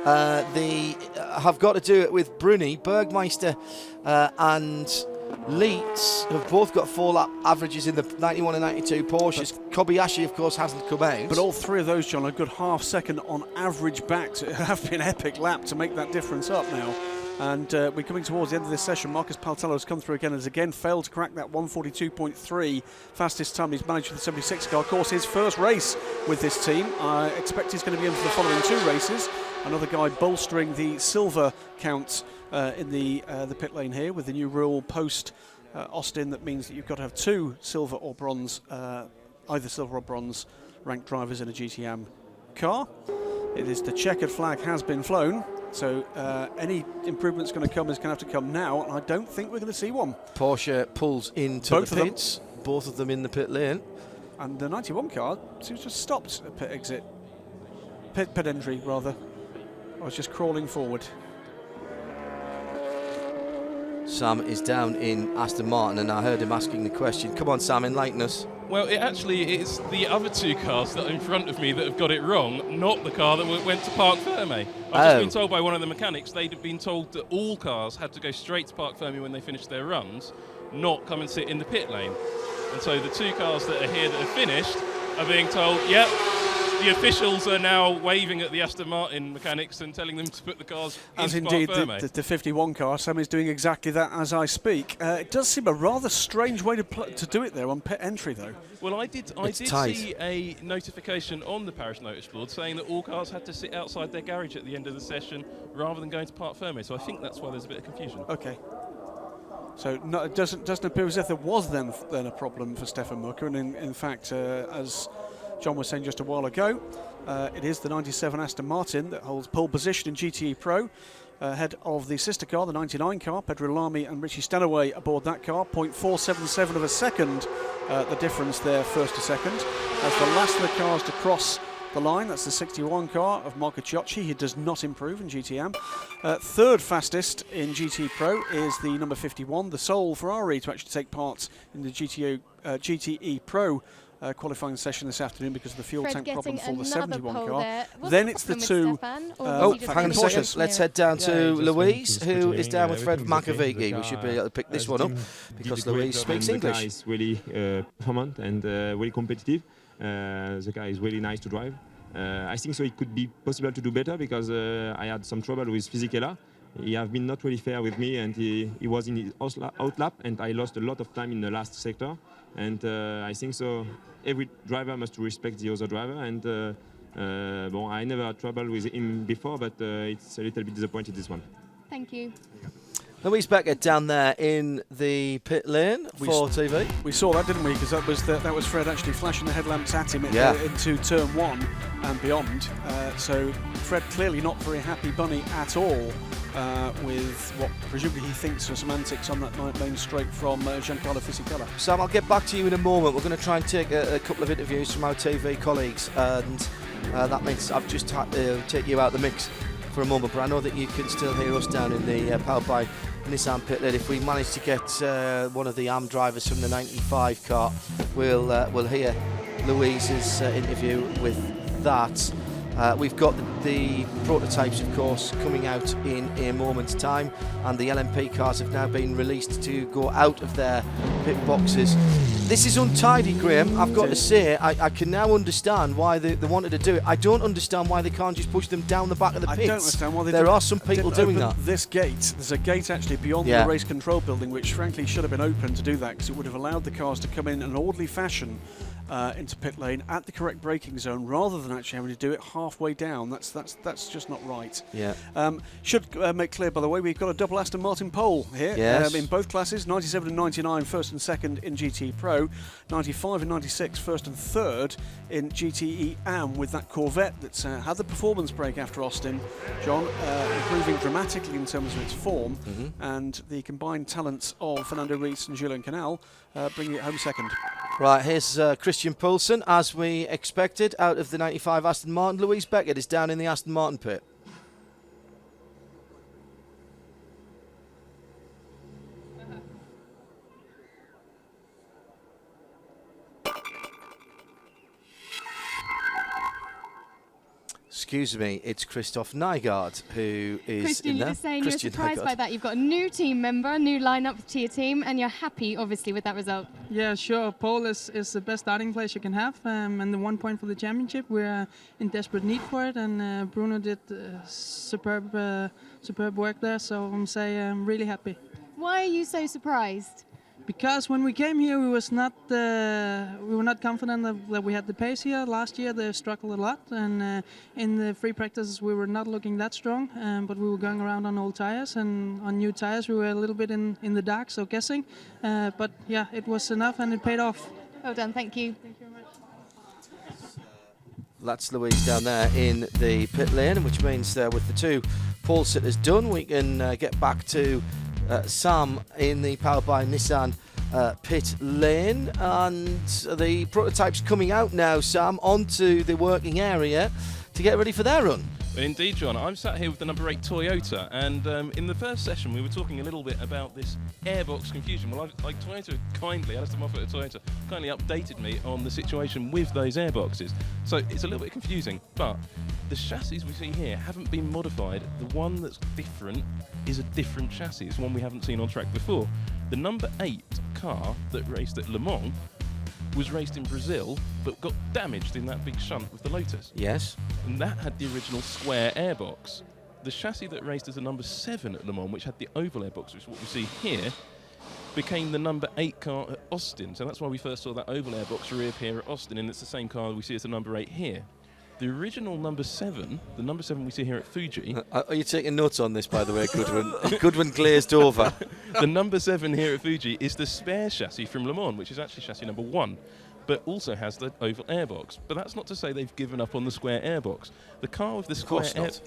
They have got to do it with Bruni, Bergmeister, and Leitz have both got 4-lap averages in the 91 and 92 Porsches. Kobayashi, of course, hasn't come out. But all 3 of those, John, a good half second on average back. So it would have been an epic lap to make that difference up now. And we're coming towards the end of this session. Marcus Paltello has come through again and has again failed to crack that 1:42.3 fastest time he's managed with the 76 car. Of course, his first race with this team. I expect he's going to be in for the following 2 races. Another guy bolstering the silver count in the pit lane here with the new rule post Austin. That means that you've got to have 2 silver or bronze, either silver or bronze ranked drivers in a GTM car. It is the checkered flag has been flown. So any improvements going to come is going to have to come now, and I don't think we're going to see one. Porsche pulls into the pits, both of them in the pit lane. And the 91 car seems to have stopped at pit exit. Pit entry, rather. I was just crawling forward. Sam is down in Aston Martin, and I heard him asking the question. Come on, Sam, enlighten us. Well, it's the other 2 cars that are in front of me that have got it wrong, not the car that went to Parc Ferme. I've just been told by one of the mechanics they'd have been told that all cars had to go straight to Parc Ferme when they finished their runs, not come and sit in the pit lane. And so the 2 cars that are here that have finished are being told, yep, the officials are now waving at the Aston Martin mechanics and telling them to put the cars as into indeed Parc Ferme. the 51 car. Sam is doing exactly that as I speak. It does seem a rather strange way to do it there on pit entry, though. Well, I did see a notification on the Paris notice board saying that all cars had to sit outside their garage at the end of the session rather than going to Parc Ferme. So I think that's why there's a bit of confusion. Okay. So no, it doesn't appear as if there was then a problem for Stefan Mucker, and in fact, as John was saying just a while ago, it is the 97 Aston Martin that holds pole position in GTE Pro, ahead of the sister car, the 99 car. Pedro Lamy and Richie Stanaway aboard that car. 0.477 of a second, the difference there, first to second. As the last of the cars to cross the line, that's the 61 car of Marco Ciocci. He does not improve in GTM. Third fastest in GT Pro is the number 51, the sole Ferrari to actually take part in the GTE Pro qualifying session this afternoon because of the fuel tank problem for the 71 car. Then it's the 2. Hang on a second. Let's head down to Louise, who is down with Fred McAveeky. We should be able to pick this one up because Louise speaks English. The guy is really performant and really competitive. The car is really nice to drive. I think so it could be possible to do better because I had some trouble with Fisichella. He has been not really fair with me, and he was in his outlap, and I lost a lot of time in the last sector. And I think so every driver must respect the other driver. And I never had trouble with him before, but it's a little bit disappointed this one. Thank you. Louise Beckett down there in the pit lane for TV. We saw that, didn't we? Because that was Fred actually flashing the headlamps at him into turn 1 and beyond. So Fred clearly not very happy bunny at all with what presumably he thinks are some antics on that night lane straight from Giancarlo Fisichella. Sam, I'll get back to you in a moment. We're going to try and take a couple of interviews from our TV colleagues, and that means I've just had to take you out of the mix for a moment, but I know that you can still hear us down in the powered by Nissan pit lane. If we manage to get one of the AM drivers from the 95 car, we'll hear Louise's interview with that. We've got the prototypes, of course, coming out in a moment's time, and the LMP cars have now been released to go out of their pit boxes. This is untidy, Graham. I've got to say, I can now understand why they wanted to do it. I don't understand why they can't just push them down the back of the pits. I don't understand why there are some people doing that. This gate, there's a gate actually beyond the race control building, which frankly should have been open to do that, because it would have allowed the cars to come in an orderly fashion into pit lane at the correct braking zone, rather than actually having to do it halfway down. That's just not right. Yeah. Should make clear, by the way, we've got a double Aston Martin pole here in both classes. 97 and 99 first and second in GT Pro, 95 and 96 first and third in GTE AM, with that Corvette that's had the performance break after Austin, John, improving dramatically in terms of its form, and the combined talents of Fernando Reis and Julien Canal bringing it home second. Right, here's Christian Poulsen, as we expected, out of the 95 Aston Martin. Louise Beckett is down in the Aston Martin pit. excuse me, it's Christoph Nygaard who is Christian, in you're there. just saying you're surprised Nygaard. by that. You've got a new team member, a new lineup to your team, and you're happy, obviously, with that result. Yeah, sure. Pole is the best starting place you can have, and the 1 point for the championship. We're in desperate need for it, and Bruno did superb work there. So I'm really happy. Why are you so surprised? Because when we came here, we were not confident that we had the pace here. Last year they struggled a lot, and in the free practices we were not looking that strong. But we were going around on old tires, and on new tires we were a little bit in the dark, so guessing. But yeah, it was enough, and it paid off. Well done, thank you. Thank you very much. That's Louise down there in the pit lane, which means with the two pole sitters done, we can get back to Sam in the powered by Nissan pit lane, and the prototype's coming out now, Sam, onto the working area to get ready for their run. Indeed, John. I'm sat here with the number 8 Toyota, and in the first session we were talking a little bit about this airbox confusion. Well, Toyota kindly, Alistair Moffat at Toyota, kindly updated me on the situation with those airboxes. So it's a little bit confusing, but the chassis we see here haven't been modified. The one that's different is a different chassis. It's one we haven't seen on track before. The number 8 car that raced at Le Mans was raced in Brazil, but got damaged in that big shunt with the Lotus. Yes. And that had the original square airbox. The chassis that raced as the number 7 at Le Mans, which had the oval airbox, which is what we see here, became the number 8 car at Austin. So that's why we first saw that oval airbox reappear at Austin, and it's the same car we see as the number 8 here. The original number 7, the number 7 we see here at Fuji. Are you taking notes on this, by the way, Goodwin? Goodwin glazed over. The number 7 here at Fuji is the spare chassis from Le Mans, which is actually chassis number 1, but also has the oval airbox. But that's not to say they've given up on the square airbox. The car with the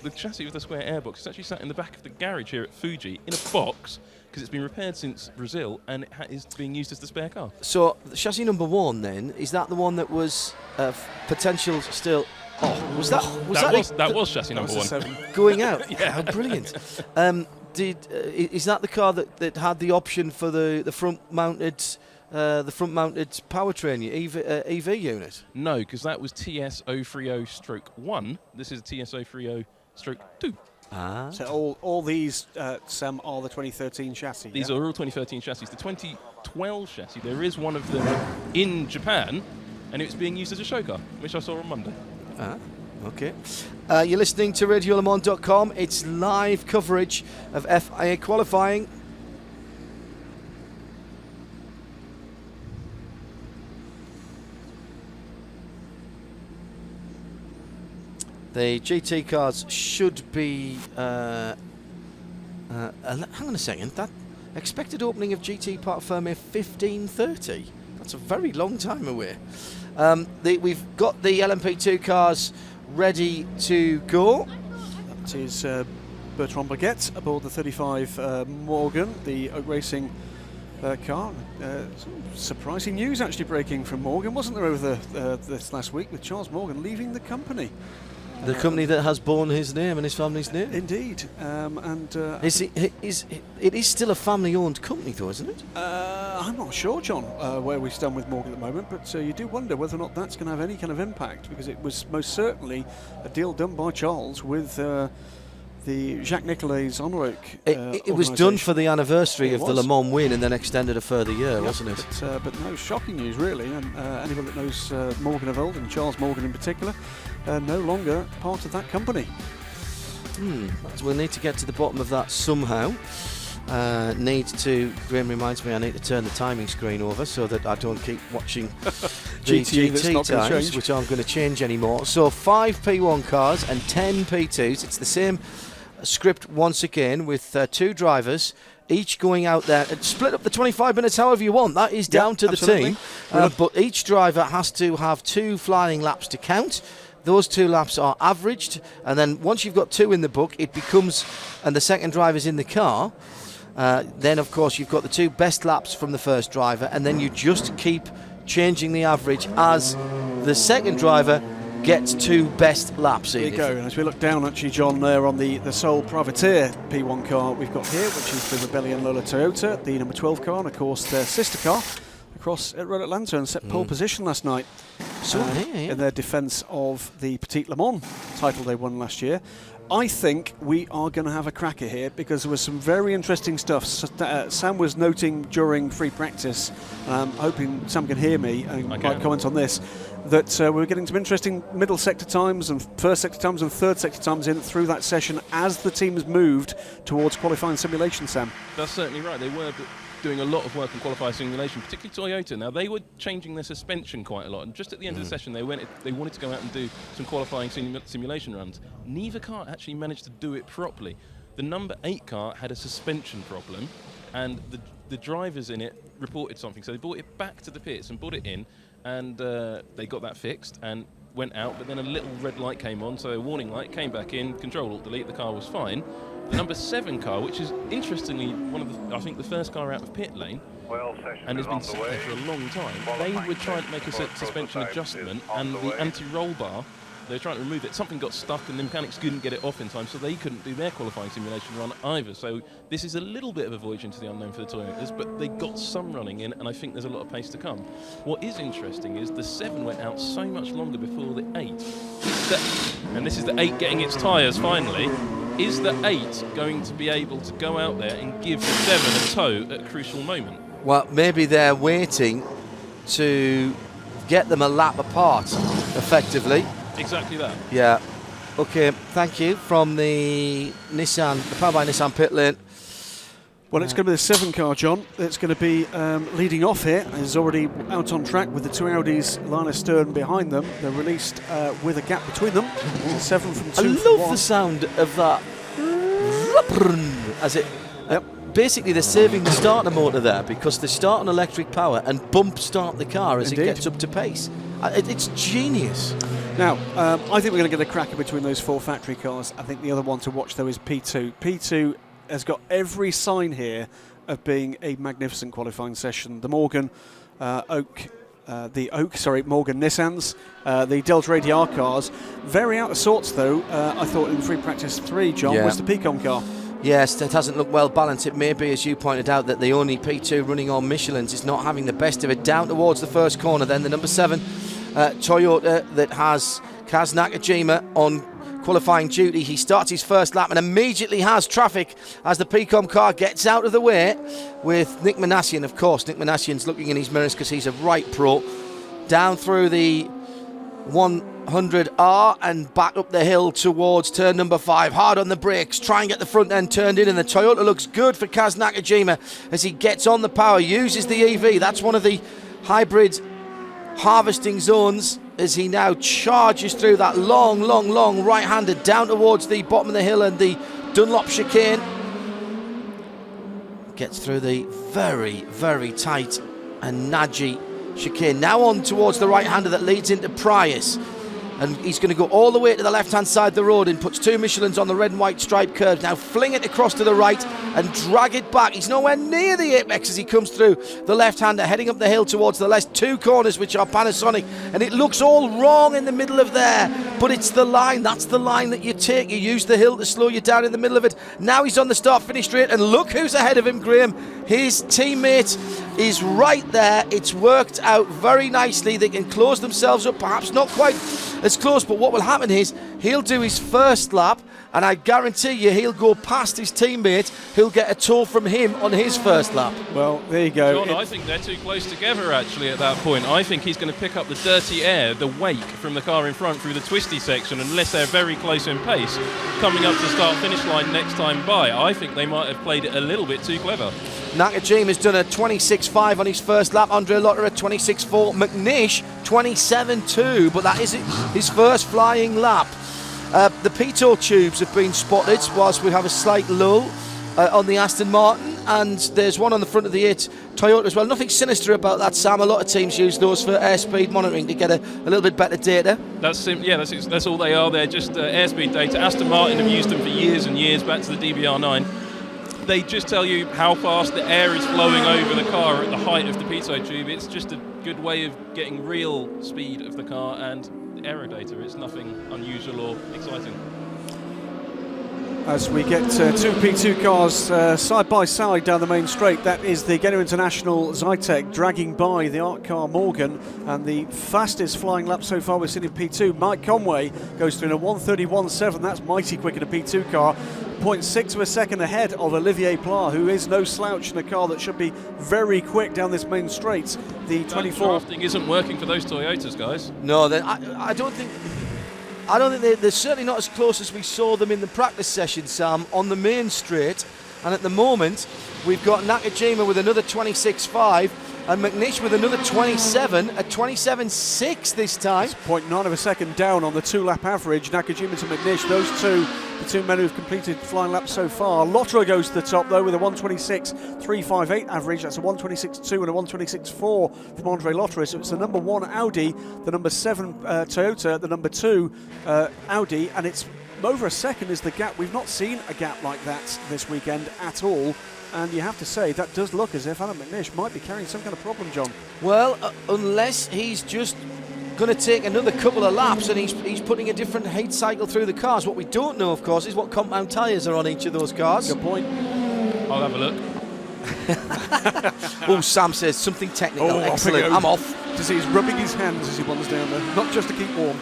the chassis with the square airbox is actually sat in the back of the garage here at Fuji in a box, because it's been repaired since Brazil, and it is being used as the spare car. So the chassis number 1 then, is that the one that was potential still? Oh, was that was chassis number 1 going out? Yeah, how brilliant. Is that the car that had the option for the front mounted powertrain EV unit? No, because that was TS030-1. This is TS030-2. Ah. So all these Sam are the 2013 chassis. These are all 2013 chassis. The 2012 chassis, there is one of them in Japan, and it's being used as a show car, which I saw on Monday. Ah, okay. You're listening to RadioLeMans.com. It's live coverage of FIA qualifying. The GT cars should be... hang on a second. That expected opening of GT Parc Fermé 15:30. That's a very long time away. We've got the LMP2 cars ready to go. That is Bertrand Baguette aboard the 35 Morgan, the Oak Racing car. Surprising news actually breaking from Morgan, wasn't there, over this last week, with Charles Morgan leaving the company. The company that has borne his name and his family's name. Indeed. It is still a family-owned company, though, isn't it? I'm not sure, John, where we stand with Morgan at the moment, but you do wonder whether or not that's going to have any kind of impact, because it was most certainly a deal done by Charles with the Jacques Nicolet's Honorac. It was done for the anniversary of the Le Mans win, and then extended a further year, wasn't it? But no, shocking news, really. And anyone that knows Morgan of old, and Charles Morgan in particular, no longer part of that company. So we'll need to get to the bottom of that somehow. Graham reminds me I need to turn the timing screen over so that I don't keep watching GT times, which aren't going to change anymore. So 5 P1 cars and 10 P2s. It's the same script once again, with 2 drivers each going out there and split up the 25 minutes however you want. That is down to absolutely. The team. But each driver has to have 2 flying laps to count. Those 2 laps are averaged, and then once you've got 2 in the book, it becomes, and the second driver's in the car, then of course you've got the 2 best laps from the first driver, and then you just keep changing the average as the second driver gets 2 best laps in. There you go. And as we look down, actually, John, there on the sole privateer P1 car we've got here, which is the Rebellion Lola Toyota, the number 12 car, and of course their sister car across at Road Atlanta, and set pole position last night. in their defence of the Petite Le Mans title they won last year. I think we are going to have a cracker here because there was some very interesting stuff. Sam was noting during free practice, hoping Sam can hear me and might comment on this, that we're getting some interesting middle sector times and first sector times and third sector times in through that session as the teams moved towards qualifying simulation, Sam. That's certainly right. They were doing a lot of work on qualifying simulation, particularly Toyota. Now, they were changing their suspension quite a lot, and just at the end of the session, they wanted to go out and do some qualifying simulation runs. Neither car actually managed to do it properly. The number 8 car had a suspension problem, and the drivers in it reported something, so they brought it back to the pits and brought it in, and they got that fixed and went out, but then a little red light came on, so a warning light came back in, Control-Alt-Delete, the car was fine. The number 7 car, which is interestingly I think the first car out of pit lane, and has been sat there for a long time, they were trying to make a suspension adjustment, and the anti-roll bar, they were trying to remove it. Something got stuck and the mechanics couldn't get it off in time, so they couldn't do their qualifying simulation run either. So this is a little bit of a voyage into the unknown for the Toyotas, but they got some running in, and I think there's a lot of pace to come. What is interesting is the 7 went out so much longer before the 8. And this is the 8 getting its tyres finally. Is the 8 going to be able to go out there and give the 7 a tow at a crucial moment? Well, maybe they're waiting to get them a lap apart, effectively. Exactly that. Yeah. Okay, thank you. From the Power by Nissan pit lane. Well, it's going to be the 7 car, John. It's going to be leading off here. It's already out on track with the 2 Audis line astern behind them. They're released with a gap between them. 7 from 2 I love the sound of that. As it. Basically, they're saving the starter motor there because they start on electric power and bump start the car as it gets up to pace. It's genius. Now, I think we're going to get a cracker between those 4 factory cars. I think the other one to watch, though, is P2. P2 has got every sign here of being a magnificent qualifying session. The Morgan Morgan Nissans, the Delta ADR cars. Very out of sorts, though, I thought in free practice 3, John, was the Picon car. Yes, it hasn't looked well balanced. It may be, as you pointed out, that the only P2 running on Michelin's is not having the best of it. Down towards the first corner, then the number 7 Toyota that has Kaz Nakajima on qualifying duty. He starts his first lap and immediately has traffic as the Picom car gets out of the way with Nick Manassian, of course. Nick Manassian's looking in his mirrors because he's a right pro. Down through the 100R and back up the hill towards turn number 5. Hard on the brakes, try and get the front end turned in, and the Toyota looks good for Kaz Nakajima as he gets on the power, uses the EV. That's one of the hybrid harvesting zones as he now charges through that long right-handed down towards the bottom of the hill and the Dunlop chicane. Gets through the very tight and nudgy chicane. Now on towards the right-hander that leads into Prius. And he's going to go all the way to the left-hand side of the road and puts 2 Michelins on the red and white stripe curve. Now fling it across to the right and drag it back. He's nowhere near the apex as he comes through the left-hander, heading up the hill towards the last 2 corners, which are Panasonic. And it looks all wrong in the middle of there, but it's the line. That's the line that you take. You use the hill to slow you down in the middle of it. Now he's on the start-finish straight, and look who's ahead of him, Graham. His teammate is right there. It's worked out very nicely. They can close themselves up, perhaps not quite as close, but what will happen is he'll do his first lap, and I guarantee you he'll go past his teammate. He'll get a toll from him on his first lap. Well, there you go. John, I think they're too close together actually at that point. I think he's going to pick up the dirty air, the wake from the car in front through the twisty section, unless they're very close in pace coming up to start-finish line next time by. I think they might have played it a little bit too clever. Nakajima's done a 26.5 on his first lap. Andre Lotter a 26.4. McNish 27.2, but that isn't his first flying lap. The pitot tubes have been spotted whilst we have a slight lull on the Aston Martin, and there's one on the front of the 8 Toyota as well. Nothing sinister about that, Sam. A lot of teams use those for airspeed monitoring to get a little bit better data. That's all they are. They're just airspeed data. Aston Martin have used them for years and years, back to the DBR9. They just tell you how fast the air is flowing over the car at the height of the pitot tube. It's just a good way of getting real speed of the car and aero data. It's nothing unusual or exciting. as we get two P2 cars side by side down the main straight. That is the Geno International Zytek dragging by the Art car Morgan, and the fastest flying lap so far we've seen in P2. Mike Conway goes through in a 1:31.7. That's mighty quick in a P2 car. 0.6 of a second ahead of Olivier Pla, who is no slouch in a car that should be very quick down this main straight. The 24 drafting isn't working for those Toyotas, guys. No, I don't think they're certainly not as close as we saw them in the practice session, Sam, on the main straight. And at the moment, we've got Nakajima with another 26.5 and McNish with another 27 at 27.6 this time. It's 0.9 of a second down on the two-lap average. Nakajima to McNish, those two, the two men who've completed flying laps so far. Lotterer goes to the top, though, with a 1:26.358 average. That's a 1:26.2 and a 1:26.4 from Andre Lotterer. So it's the number 1 Audi, the number 7 Toyota, the number 2 Audi, and it's over a second is the gap. We've not seen a gap like that this weekend at all. And you have to say, that does look as if Adam McNish might be carrying some kind of problem, John. Well, unless he's just going to take another couple of laps and he's putting a different heat cycle through the cars. What we don't know, of course, is what compound tyres are on each of those cars. Good point. I'll have a look. Oh, Sam says something technical. Oh, excellent. I'm off. To see he's rubbing his hands as he wanders down there, not just to keep warm.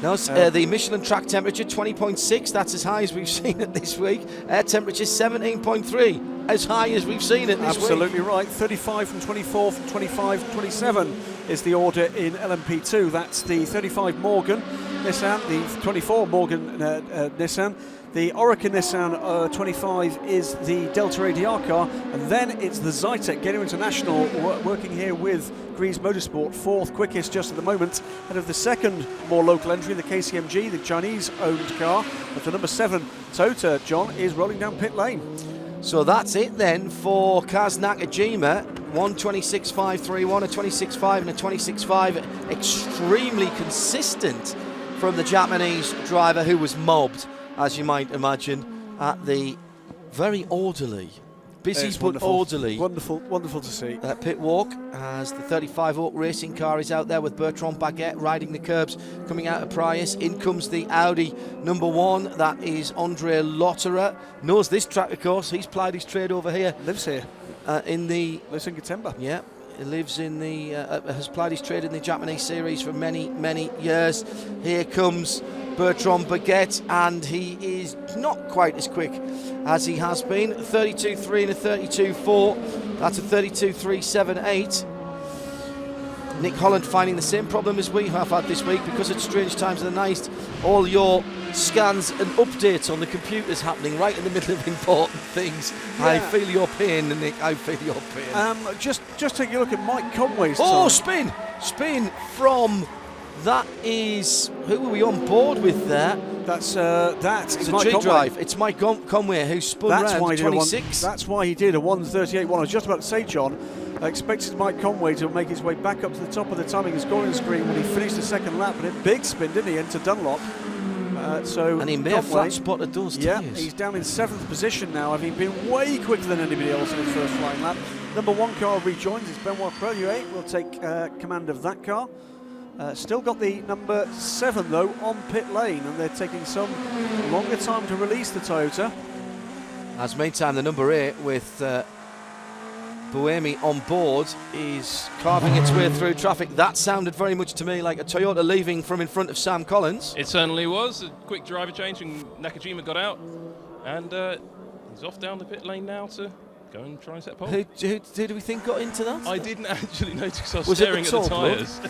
No, the Michelin track temperature 20.6. That's as high as we've seen it this week. Air temperature 17.3. As high as we've seen it this week. Absolutely right. 35 from 24 from 25 from 27 is the order in LMP2. That's the 35 Morgan Nissan, the 24 Morgan Nissan. The Orica Nissan 25 is the Delta ADR car, and then it's the Zytek Geno International working here with Grease Motorsport, fourth quickest just at the moment, ahead of the second more local entry, the KCMG, the Chinese-owned car. But the number 7 Toyota, John, is rolling down pit lane. So that's it then for Kaz Nakajima. 1:26.531, a 26.5 and a 26.5. Extremely consistent from the Japanese driver, who was mobbed, as you might imagine, at the very orderly, busy but wonderful. orderly. Wonderful to see. Pit walk as the 35 Oak racing car is out there with Bertrand Baguette riding the curbs, coming out of Prius. In comes the Audi number 1. That is Andre Lotterer. Knows this track, of course. He's plied his trade over here. Lives here. Lives in Gotemba. Yeah. He lives in the, has plied his trade in the Japanese series for many, many years. Here comes Bertrand Baguette, and he is not quite as quick as he has been. 32.3 and a 32.4. That's a 32.378. Nick Holland finding the same problem as we have had this week because at strange times of the night, all your scans and updates on the computers happening right in the middle of important things. Yeah. I feel your pain, Nick. I feel your pain. Just take a look at Mike Conway's time. Spin from. That is, who are we on board with there? That's it's Mike a Conway. drive. It's Mike Conway who spun around 26. That's why he did a 1:38.1. I was just about to say, John, I expected Mike Conway to make his way back up to the top of the timing and scoring screen when he finished the second lap, but a big spin, didn't he, into Dunlop? And he may have flat spotted those tyres. Yeah, he's down in 7th position now, having been way quicker than anybody else in his first flying lap. Number 1 car rejoins. It's Benoit Prelier will take command of that car. Still got the number 7 though on pit lane, and they're taking some longer time to release the Toyota. As meantime, the number 8 with Buemi on board is carving its way through traffic. That sounded very much to me like a Toyota leaving from in front of Sam Collins. It certainly was. A quick driver change and Nakajima got out, and he's off down the pit lane now to go and try and set pole. Who do we think got into that? I didn't actually notice. I was it staring at the tyres.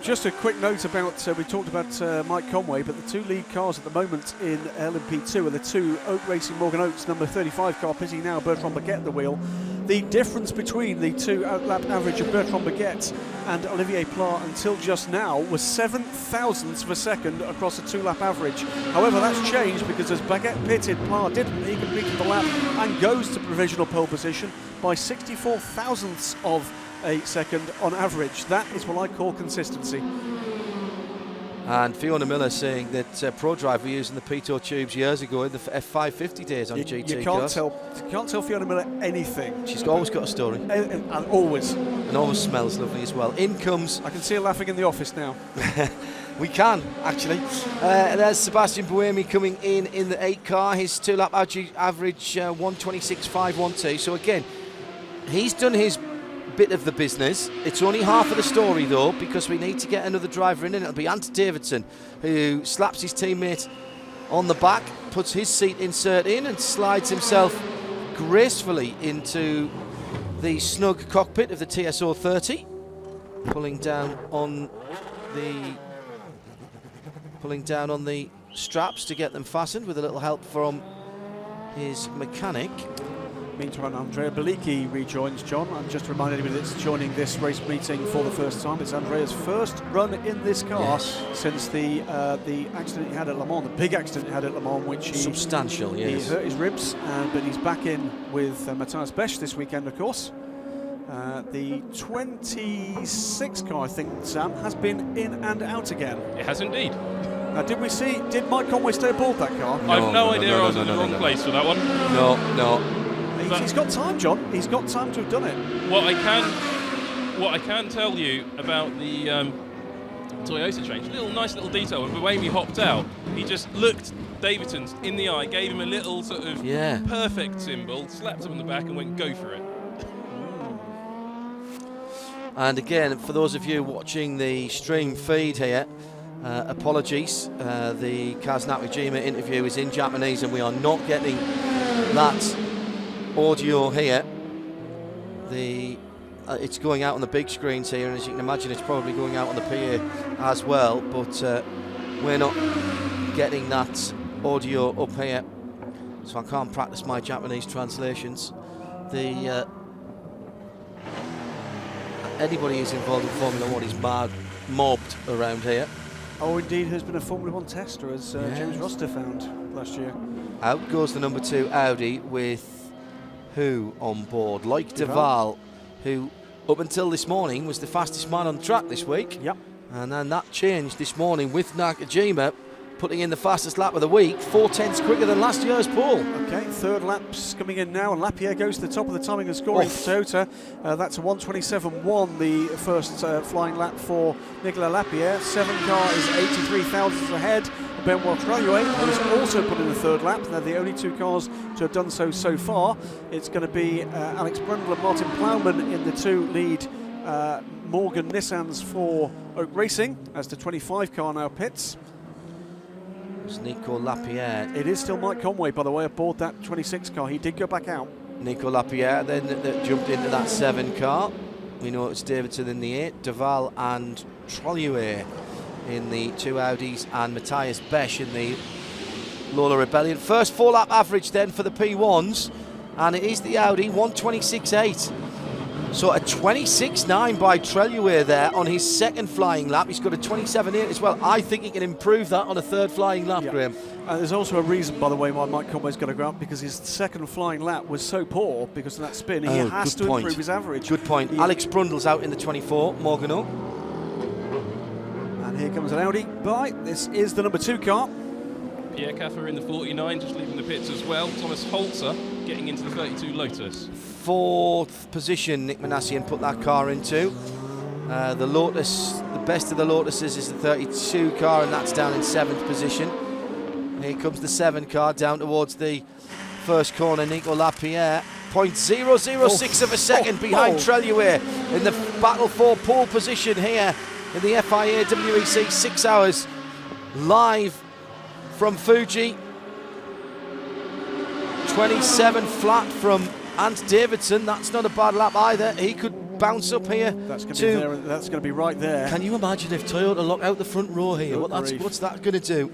Just a quick note about, we talked about Mike Conway, but the 2 lead cars at the moment in LMP2 are the 2 Oak Racing Morgan Oaks number 35 car pitting now, Bertrand Baguette at the wheel. The difference between the 2 out-lap average of Bertrand Baguette and Olivier Pla until just now was 7 thousandths of a second across a 2-lap average. However, that's changed because as Baguette pitted, Pla didn't. He completed the lap and goes to provisional pole position by 64 thousandths of a second on average. That is what I call consistency. And Fiona Miller saying that ProDrive were using the Pitot tubes years ago in the F550 days on GT you cars. You can't tell Fiona Miller anything. She's always got a story. And always. And always smells lovely as well. In comes... I can see her laughing in the office now. We can, actually. There's Sebastian Buemi coming in the 8 car. His 2-lap average 126.512. So again, he's done his bit of the business. It's only half of the story though, because we need to get another driver in, and it'll be Ant Davidson, who slaps his teammate on the back, puts his seat insert in, and slides himself gracefully into the snug cockpit of the TSO 30, pulling down on the straps to get them fastened with a little help from his mechanic. Meantime, Andrea Bellicchi rejoins John. And just to remind anybody that's joining this race meeting for the first time, it's Andrea's first run in this car since the accident he had at Le Mans, the big accident he had at Le Mans, which substantial, yes. He hurt his ribs, but he's back in with Matthias Besch this weekend, of course. The 26 car, I think, Sam, has been in and out again. It has indeed. Now, did Mike Conway stay aboard that car? I've no idea. I was in the wrong place for that one. No. He's got time, John. He's got time to have done it. What I can tell you about the Toyota change, nice little detail. When Buemi hopped out, he just looked Davidson in the eye, gave him a little sort of perfect symbol, slapped him on the back, and went, "Go for it." And again, for those of you watching the stream feed here, apologies. The Kaz Nakajima interview is in Japanese, and we are not getting that audio here. It's going out on the big screens here, and as you can imagine, it's probably going out on the PA as well, but we're not getting that audio up here, so I can't practice my Japanese translations. Anybody who's involved in Formula 1 is mobbed around here. Oh, indeed, has been a Formula 1 tester, as James Roster found last year. Out goes the number 2 Audi with who on board? Like Duval, who up until this morning was the fastest man on the track this week. Yep. And then that changed this morning with Nakajima putting in the fastest lap of the week, 4/10 quicker than last year's pole. Okay, third lap's coming in now, and Lapierre goes to the top of the timing and scoring for Toyota. That's a 1:27.1, the first flying lap for Nicolas Lapierre. 7 car is 83 thousandths ahead. Benoit Traillouet has also put in the third lap. They're the only 2 cars to have done so far. It's going to be Alex Brundle and Martin Plowman in the 2 lead Morgan Nissans for Oak Racing, as the 25 car now pits. It's Nico Lapierre. It is still Mike Conway, by the way, aboard that 26 car. He did go back out. Nico Lapierre then that jumped into that 7 car. We know it's Davidson in the 8, Duval and Traillouet in the 2 Audis, and Matthias Besch in the Lola Rebellion. First 4-lap average then for the P1s, and it is the Audi, 126.8. So a 26.9 by Traillouet there on his second flying lap. He's got a 27.8 as well. I think he can improve that on a third flying lap, Graham. There's also a reason, by the way, why Mike Conway's going to go up, because his second flying lap was so poor because of that spin. He has to improve his average. Good point. Alex Brundle's out in the 24, Morgano. And here comes an Audi by. This is the number 2 car. Pierre Caffer in the 49, just leaving the pits as well. Thomas Holzer getting into the 32 Lotus. 4th position Nick Manassian put that car into. The Lotus, the best of the Lotuses is the 32 car, and that's down in 7th position. Here comes the 7 car down towards the first corner. Nico Lapierre, 0.006 of a second behind Traillouet in the battle for pole position here in the FIAWEC 6 hours live from Fuji. 27 flat from Ant Davidson. That's not a bad lap either. He could bounce up here. That's going to be right there. Can you imagine if Toyota lock out the front row here? What's that going to do?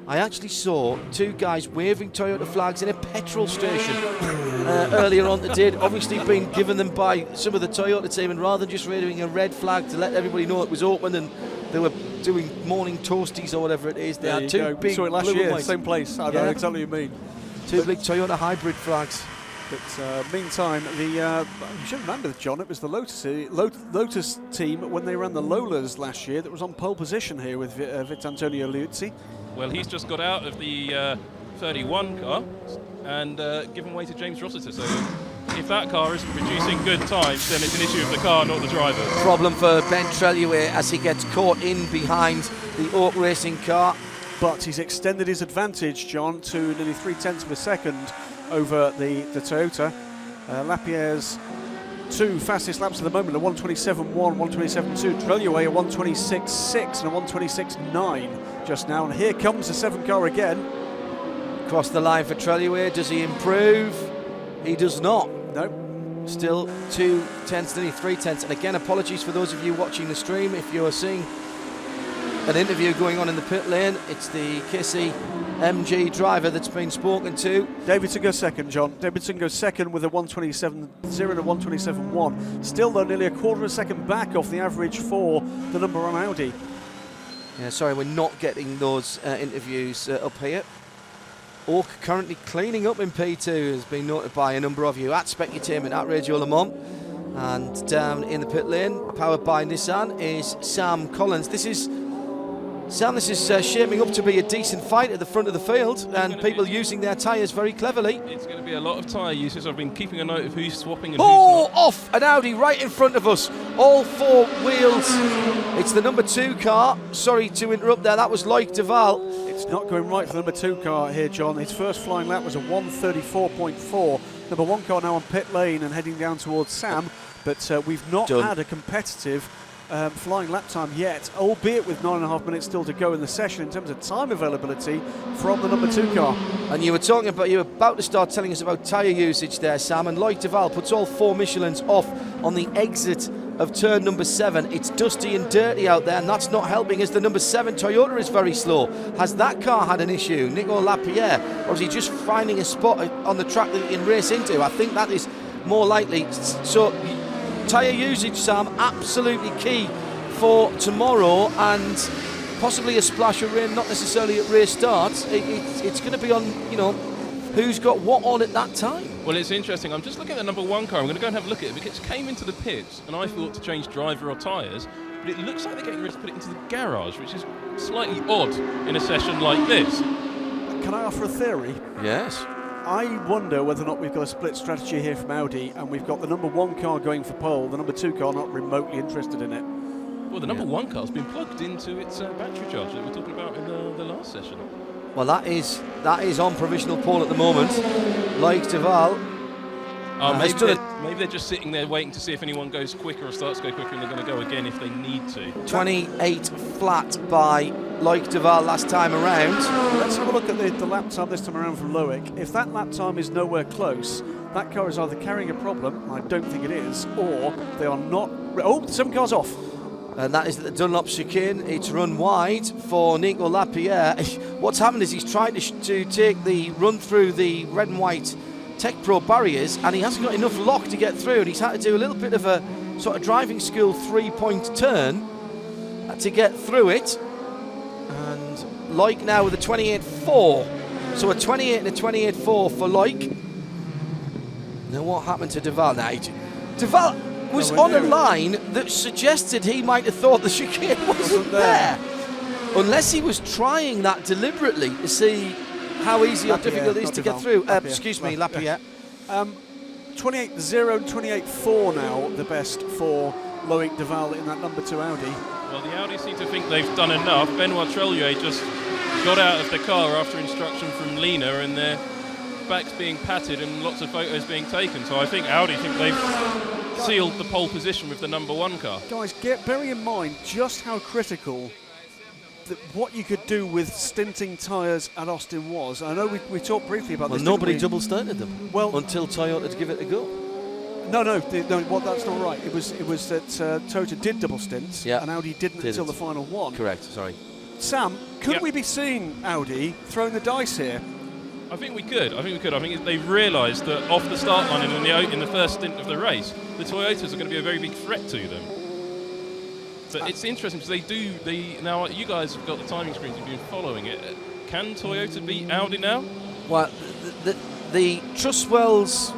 I actually saw 2 guys waving Toyota flags in a petrol station earlier on today. Obviously been given them by some of the Toyota team, and rather than just waving a red flag to let everybody know it was open and they were doing morning toasties or whatever it is, they had 2 big saw it last blue year, and white. Same place. I know exactly what you mean. 2 big Toyota hybrid flags. But meantime, you should remember, John, it was the Lotus team when they ran the Lolas last year that was on pole position here with Vitantonio Liuzzi. Well, he's just got out of the 31 car and given way to James Rossiter. So if that car isn't producing good times, then it's an issue of the car, not the driver. Problem for Ben Treluer as he gets caught in behind the Oak Racing car. But he's extended his advantage, John, to nearly 0.3 of a second over the Toyota. Lapierre's 2 fastest laps at the moment, a 1:27.1, 1:27.2. Treluer a 1:26.6 and a 1:26.9 just now. And here comes the 7 car again. Across the line for Treluer. Does he improve? He does not. No. Still 2/10, nearly 3/10. And again, apologies for those of you watching the stream. If you're seeing an interview going on in the pit lane, it's the KC MG driver that's been spoken to. Davidson goes second, John. Davidson goes second with a 1:27.0 and a 1:27.1. Still, though, nearly a quarter of a second back off the average for the number 1 Audi. Yeah, sorry, we're not getting those interviews up here. Oak currently cleaning up in P2, has been noted by a number of you at Specutainment, at Radio Le Mans. And down in the pit lane, powered by Nissan, is Sam Collins. This is shaping up to be a decent fight at the front of the field, and people using their tyres very cleverly. It's going to be a lot of tyre usage. I've been keeping a note of who's swapping and Oh, who's not. off an Audi right in front of us. All 4 wheels. It's the number 2 car. Sorry to interrupt there. That was Loic Duval. It's not going right for the number 2 car here, John. His first flying lap was a 1:34.4. Number 1 car now on pit lane and heading down towards Sam, but we've not had a competitive flying lap time yet, albeit with 9.5 minutes still to go in the session in terms of time availability from the number 2 car. And you were about to start telling us about tyre usage there, Sam, and Loic Duval puts all 4 Michelins off on the exit of turn number 7. It's dusty and dirty out there, and that's not helping as the number 7 Toyota is very slow. Has that car had an issue, Nico Lapierre, or is he just finding a spot on the track that he can race into? I think that is more likely. So tyre usage, Sam, absolutely key for tomorrow, and possibly a splash of rain, not necessarily at race starts. It's going to be on, who's got what on at that time. Well, it's interesting. I'm just looking at the number 1 car. I'm going to go and have a look at it because it came into the pits and I thought to change driver or tyres, but it looks like they're getting ready to put it into the garage, which is slightly odd in a session like this. Can I offer a theory? Yes. I wonder whether or not we've got a split strategy here from Audi, and we've got the number 1 car going for pole, the number 2 car not remotely interested in it. Well, the number 1 car's been plugged into its battery charger that we were talking about in the last session. Well, that is on provisional pole at the moment. Loic Duval. Maybe they're just sitting there waiting to see if anyone goes quicker or starts to go quicker, and they're going to go again if they need to. 28 flat by Loic Duval last time around. Let's have a look at the lap time this time around from Loic. If that lap time is nowhere close, that car is either carrying a problem, I don't think it is, or they are not. Oh, 7 cars off. And that is the Dunlop chicane. It's run wide for Nico Lapierre. What's happened is he's tried to take the run through the red and white Tech Pro barriers, and he hasn't got enough lock to get through, and he's had to do a little bit of a sort of driving school 3-point turn to get through it. And Loic now with a 28.4. So a 28 and a 28.4 for Loic. Now what happened to Duval? Now Duval was on a line that suggested he might have thought the chicane wasn't there. Unless he was trying that deliberately to see how easy or difficult it is to get through. Excuse me, Lapierre. 28.0 and 28.4 now, the best for Loic Duval in that number 2 Audi. Well, the Audi seem to think they've done enough. Benoit Treluer just got out of the car after instruction from Lena, and their backs being patted and lots of photos being taken. So I think Audi think they've sealed the pole position with the number 1 car. Guys, bearing in mind just how critical what you could do with stinting tyres at Austin was. I know we talked briefly about this. Well, nobody double stunted them. Well, until Toyota to give it a go. No, that's not right. It was that Toyota did double stints, and Audi didn't until the final one. Correct. Sorry. Sam, could we be seeing Audi throwing the dice here? I think we could. I think they've realised that off the start line and in the first stint of the race, the Toyotas are going to be a very big threat to them. So it's interesting because now you guys have got the timing screens, you've been following it. Can Toyota beat Audi now? Well, the Trustwell's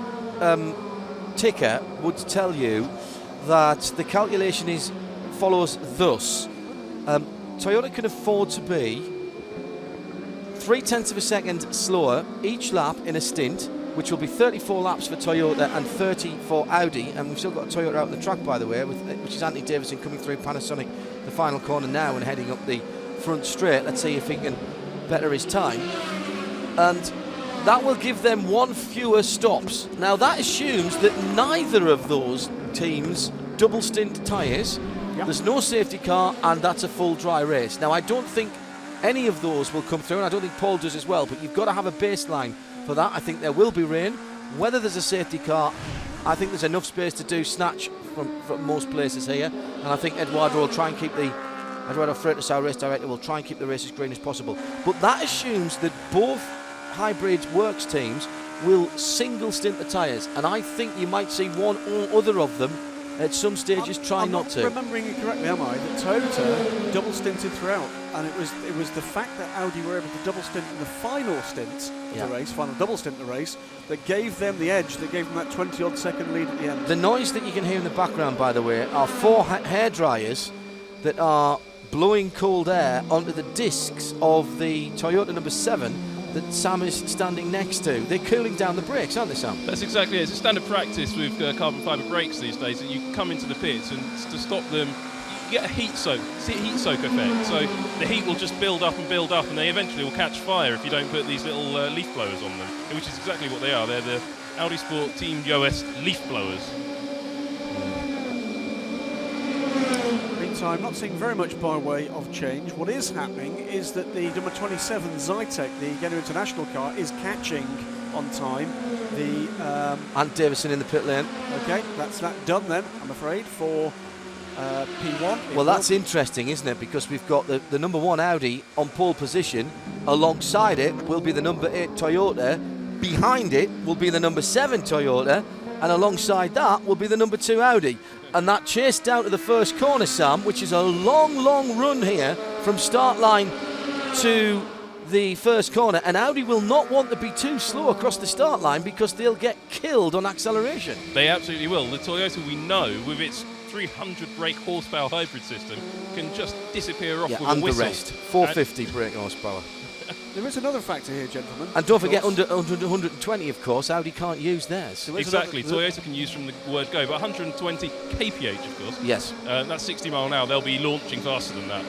ticker would tell you that the calculation follows thus. Toyota can afford to be 0.3 of a second slower each lap in a stint which will be 34 laps for Toyota and 30 for Audi. And we've still got a Toyota out on the track, by the way, which is Anthony Davison coming through Panasonic, the final corner now, and heading up the front straight. Let's see if he can better his time. And that will give them one fewer stops. Now, that assumes that neither of those teams double stint tyres. Yep. There's no safety car, and that's a full dry race. Now, I don't think any of those will come through, and I don't think Paul does as well, but you've got to have a baseline for that. I think there will be rain. Whether there's a safety car, I think there's enough space to do snatch from most places here, and I think Eduardo will try and keep Eduardo Freitas, our race director, will try and keep the race as green as possible. But that assumes that both Hybrid Works teams will single stint the tyres, and I think you might see one or other of them at some stages try not to. I'm not remembering it correctly, am I? That Toyota double stinted throughout, and it was the fact that Audi were able to double stint in the final stint of the race, final double stint of the race, that gave them the edge, that gave them that 20-odd second lead at the end. The noise that you can hear in the background, by the way, are 4 hair dryers that are blowing cold air onto the discs of the Toyota number 7 that Sam is standing next to. They're cooling down the brakes, aren't they, Sam? That's exactly it. It's a standard practice with carbon fibre brakes these days that you come into the pits, and to stop them, you get a heat soak effect. So the heat will just build up, and they eventually will catch fire if you don't put these little leaf blowers on them, which is exactly what they are. They're the Audi Sport Team US leaf blowers. I'm not seeing very much by way of change. What is happening is that the number 27 Zytek, the Geno International car, is catching on time the Ant Davison in the pit lane. Okay, that's that done then, I'm afraid, for P1. Well, that's interesting, isn't it? Because we've got the number 1 Audi on pole position. Alongside it will be the number 8 Toyota. Behind it will be the number 7 Toyota. And alongside that will be the number 2 Audi. And that chase down to the first corner, Sam, which is a long, long run here from start line to the first corner. And Audi will not want to be too slow across the start line because they'll get killed on acceleration. They absolutely will. The Toyota, we know, with its 300 brake horsepower hybrid system, can just disappear off with a whistle. And the rest, 450 brake horsepower. There is another factor here, gentlemen. And don't forget, under 120, of course, Audi can't use theirs. Exactly. Toyota can use from the word go, but 120 kph, of course. Yes. That's 60 mile an hour. They'll be launching faster than that.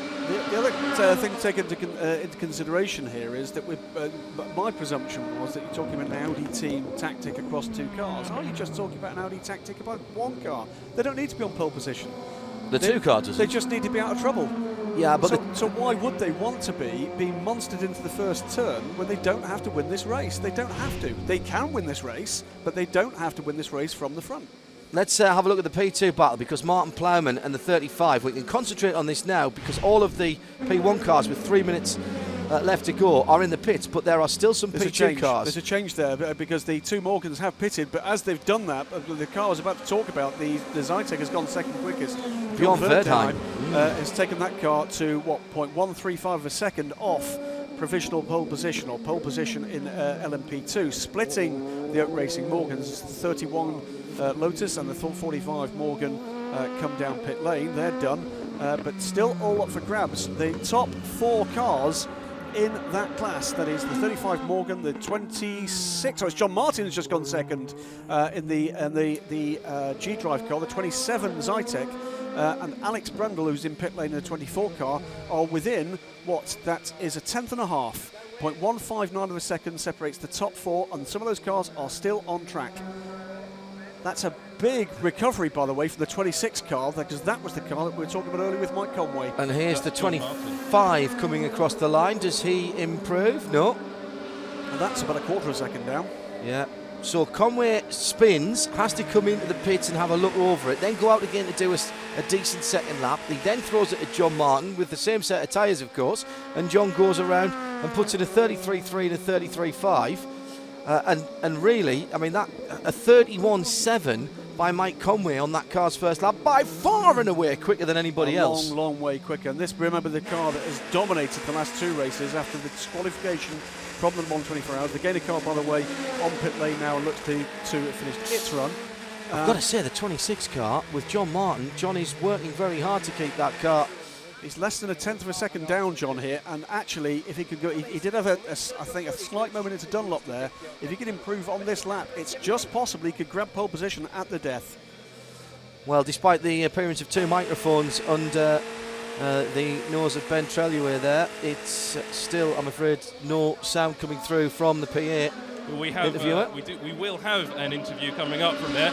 The other thing to take into consideration here is that my presumption was that you're talking about an Audi team tactic across 2 cars. Are you just talking about an Audi tactic about 1 car? They don't need to be on pole position. The 2 cars. They just need to be out of trouble. Yeah, but so why would they want to be monstered into the first turn when they don't have to win this race? They don't have to. They can win this race, but they don't have to win this race from the front. Let's have a look at the P2 battle, because Martin Plowman and the 35, we can concentrate on this now because all of the P1 cars with 3 minutes left to go are in the pits, but there are still some P2 cars. There's a change there because the 2 Morgans have pitted, but as they've done that, the car I was about to talk about, the Zytek has gone second quickest. Bjorn Verdheim has taken that car to, 0.135 of a second off provisional pole position, or pole position in LMP2, splitting the Oak Racing Morgans. 31 Lotus and the 45 Morgan come down pit lane. They're done, but still all up for grabs. The top 4 cars in that class, that is the 35 Morgan, the 26, it's John Martin has just gone second in the G-Drive car, the 27 Zytek, and Alex Brundle, who's in pit lane in the 24 car, are within that is a 10.5. 0.159 of a second separates the top 4, and some of those cars are still on track. That's a big recovery, by the way, from the 26 car, because that was the car that we were talking about earlier with Mike Conway. And here's the 25 coming across the line. Does he improve? No. And that's about a quarter of a second down. Yeah. So Conway spins, has to come into the pits and have a look over it, then go out again to do a decent second lap. He then throws it to John Martin with the same set of tyres, of course, and John goes around and puts in a 33.3 and a 33.5. And really, I mean, that a 31.7 by Mike Conway on that car's first lap, by far and away quicker than anybody else. Long way quicker. And this, remember, the car that has dominated the last 2 races after the disqualification from the 124 hours. The Gainer car, by the way, on pit lane now, looks to have finished its run. I've got to say, the 26 car with John Martin, John is working very hard to keep that car He's less than a tenth of a second down, John, here, and actually, if he could go, he did have, I think, a slight moment into Dunlop there. If he could improve on this lap, it's just possible he could grab pole position at the death. Well, despite the appearance of two microphones under the nose of Ben Treluer there, it's still, I'm afraid, no sound coming through from the PA. We have, we will have an interview coming up from there,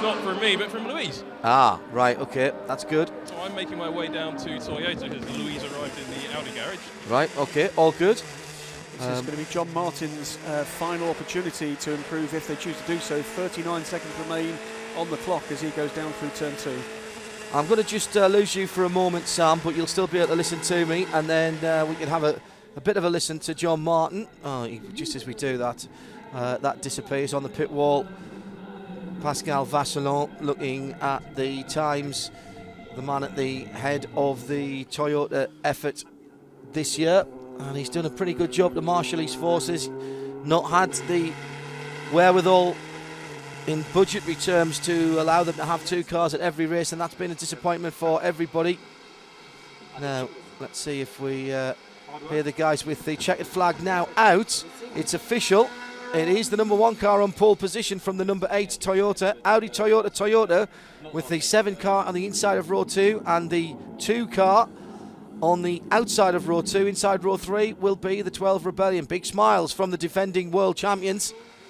not from me, but from Louise. Ah, right, okay, that's good. So I'm making my way down to Toyota as Louise arrived in the Audi garage. Right, okay, all good. This is going to be John Martin's final opportunity to improve if they choose to do so. 39 seconds remain on the clock as he goes down through turn 2. I'm going to just lose you for a moment, Sam, but you'll still be able to listen to me, and then we can have a bit of a listen to John Martin. Oh, just as we do that, that disappears on the pit wall. Pascal Vasselon looking at the times, the man at the head of the Toyota effort this year, and he's done a pretty good job to marshal his forces. Not had the wherewithal in budgetary terms to allow them to have two cars at every race, and that's been a disappointment for everybody. Now, let's see if we hear the guys with the checkered flag now out. It's official. It is the number 1 car on pole position from the number 8 Toyota. Audi Toyota with the 7 car on the inside of row 2 and the 2 car on the outside of row 2. Inside row 3 will be the 12 Rebellion. Big smiles from the defending world champions.